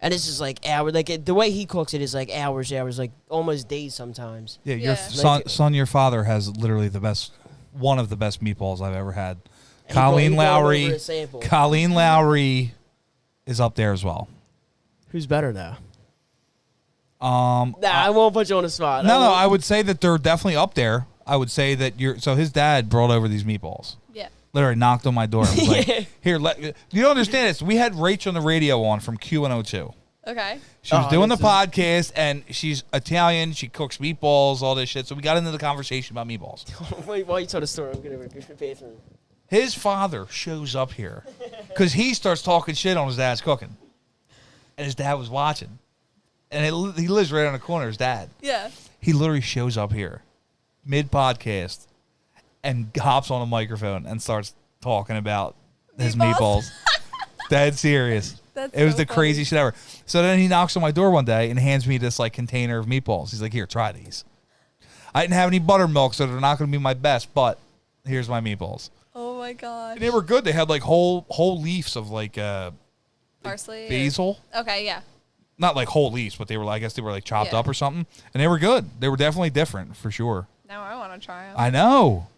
And this is like hours. Like the way he cooks it is like hours, like almost days sometimes. Yeah, your son, your father has literally one of the best meatballs I've ever had. Colleen Lowry is up there as well. Who's better now? I won't put you on the spot. No, I would say that they're definitely up there. I would say that so his dad brought over these meatballs. Yeah. Literally knocked on my door and was like, here, you don't understand this. We had Rachel on the radio on from Q102. Okay. She was doing the podcast, and she's Italian. She cooks meatballs, all this shit. So we got into the conversation about meatballs. Wait, while you tell the story, I'm going to go to the bathroom. His father shows up here because he starts talking shit on his dad's cooking. And his dad was watching. And he lives right on the corner, his dad. Yeah. He literally shows up here mid-podcast and hops on a microphone and starts talking about his meatballs. Dead serious. It was the craziest shit ever. So then he knocks on my door one day and hands me this like container of meatballs. He's like, here, try these. I didn't have any buttermilk, so they're not going to be my best, but here's my meatballs. Oh my god. And they were good. They had like whole leaves of like parsley, basil. Okay, yeah. Not like whole leaves, but I guess they were like chopped up or something. And they were good. They were definitely different for sure. Now I want to try them. I know.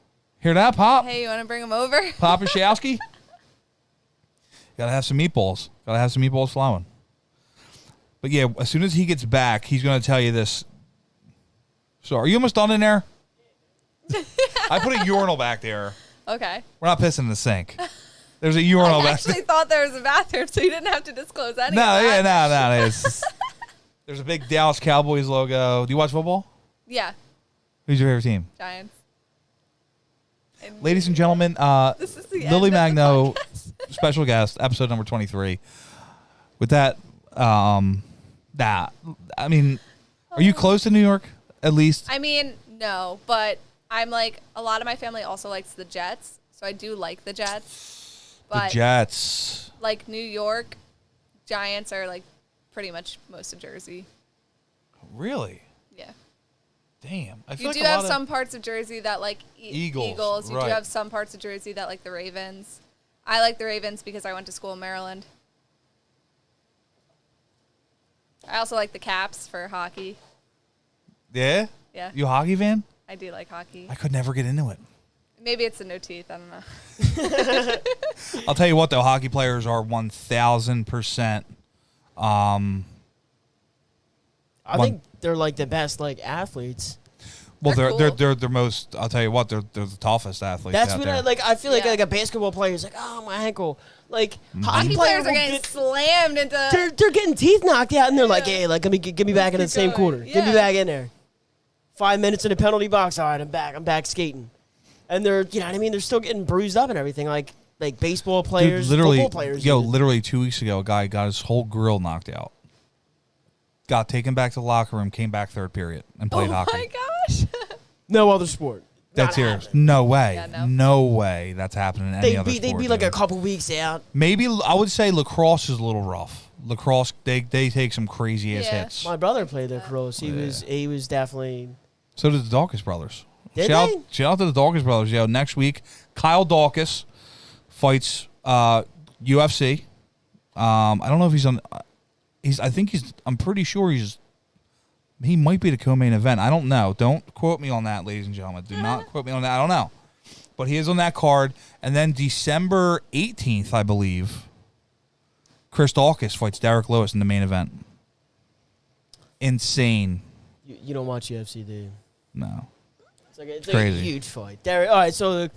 Hear that, Pop? Hey, you want to bring them over? Papa Showski? Gotta have some meatballs. Gotta have some meatballs flowing. But yeah, as soon as he gets back, he's gonna tell you this. So, are you almost done in there? I put a urinal back there. Okay. We're not pissing in the sink. There's a urinal back there. I actually thought there was a bathroom, so you didn't have to disclose anything. No. There's a big Dallas Cowboys logo. Do you watch football? Yeah. Who's your favorite team? Giants. Ladies and gentlemen, this is the Lilyy Magno, special guest, episode number 23. With that, I mean, are you close to New York, at least? I mean, no, but I'm like, a lot of my family also likes the Jets, so I do like the Jets. But the Jets. Like New York, Giants are like pretty much most of Jersey. Really? Yeah. Damn. I feel you like do have some parts of Jersey that like Eagles. You do have some parts of Jersey that like the Ravens. I like the Ravens because I went to school in Maryland. I also like the Caps for hockey. Yeah? Yeah. You a hockey fan? I do like hockey. I could never get into it. Maybe it's the no teeth. I don't know. I'll tell you what, though. Hockey players are 1,000%. I think they're like the best like athletes. Well, they're the most. I'll tell you what, they're the toughest athletes. That's out what there. I feel like a basketball player is like, oh, my ankle. Like hockey players are getting slammed into. They're getting teeth knocked out, and they're like, hey, like get me back in the same quarter. Yeah. Get me back in there. 5 minutes in the penalty box. All right, I'm back. I'm back skating. And they're, you know what I mean? They're still getting bruised up and everything. Like baseball players, football players. Literally 2 weeks ago, a guy got his whole grill knocked out. Got taken back to the locker room, came back third period, and played hockey. Oh my gosh! No other sport. That's Not yours. happening. No way. Yeah, no. No way that's happening in any other sport. They'd be like a dude. couple weeks out. Maybe I would say lacrosse is a little rough. Lacrosse, they take some crazy ass Yeah. hits. My brother played lacrosse. He Yeah. was definitely. So did the Dawkins brothers. Did shout they? Shout out to the Dawkins brothers. Yeah, next week Kyle Dawkins fights UFC. I don't know if he's on. I'm pretty sure he might be the co-main event. I don't know. Don't quote me on that, ladies and gentlemen. Do not quote me on that. I don't know. But he is on that card. And then December 18th, I believe, Chris Dawkins fights Derek Lewis in the main event. Insane. You don't watch UFC, do you? No. It's Crazy. like a huge fight. Derek, all right, so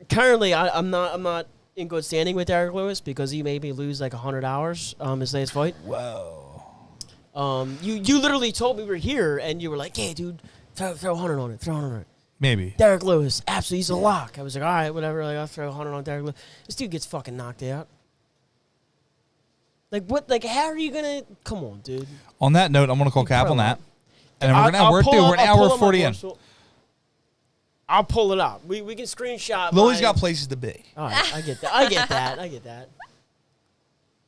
currently I'm not in good standing with Derek Lewis because he made me lose like 100 hours his last fight. Whoa. You literally told me we were here and you were like, "Yeah, dude, throw 100 on it, throw 100 on it." Maybe. Derek Lewis, absolutely, he's a lock. I was like, all right, whatever. Like, I'll throw 100 on Derek Lewis. This dude gets fucking knocked out. Like, what? Like, how are you gonna? Come on, dude. On that note, I'm gonna call Cap Throw on it. that. And then we're an hour 40 in. I'll pull it up. We can screenshot. Lily's got places to be. All right, I get that. I get that. I get that.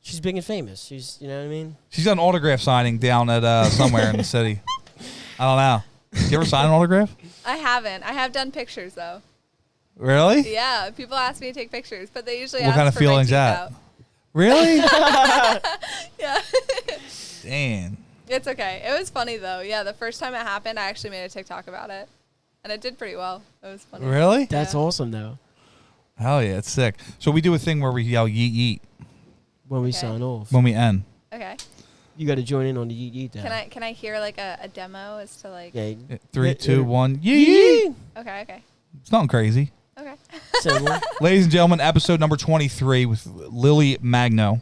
She's big and famous. She's, you know what I mean? She's got an autograph signing down at somewhere in the city. I don't know. You ever sign an autograph? I haven't. I have done pictures though. Really? Yeah, people ask me to take pictures, but they usually What ask kind of for my feeling's teeth that? out. Really? Yeah. Damn. It's okay. It was funny though. Yeah, the first time it happened, I actually made a TikTok about it, and it did pretty well. It was funny. Really? That's Yeah. awesome, though. Hell yeah, it's sick. So we do a thing where we yell yeet yeet When we Okay. sign off, when we end. Okay. you got to join in on the yeet yeet. Then. Can I hear like a demo as to like? Yeah. 3, 2, 1, yeet yeet. Okay. Okay. It's nothing crazy. Okay. Simple. Ladies and gentlemen, episode number 23 with Lilyy Magno.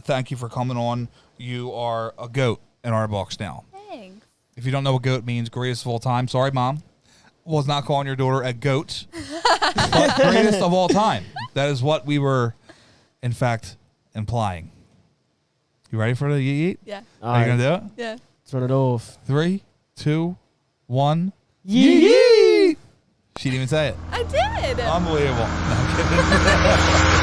Thank you for coming on. You are a goat in our books now. Thanks. If you don't know what goat means, greatest of all time. Sorry, Mom. Was not calling your daughter a goat, but greatest of all time. That is what we were, in fact, implying. You ready for the yeet yeet? Yeah. All Are you right, going to do it? Yeah. let's run it off. 3, 2, 1. Yeet Yeet! She didn't even say it. I did. Unbelievable. No, I'm kidding.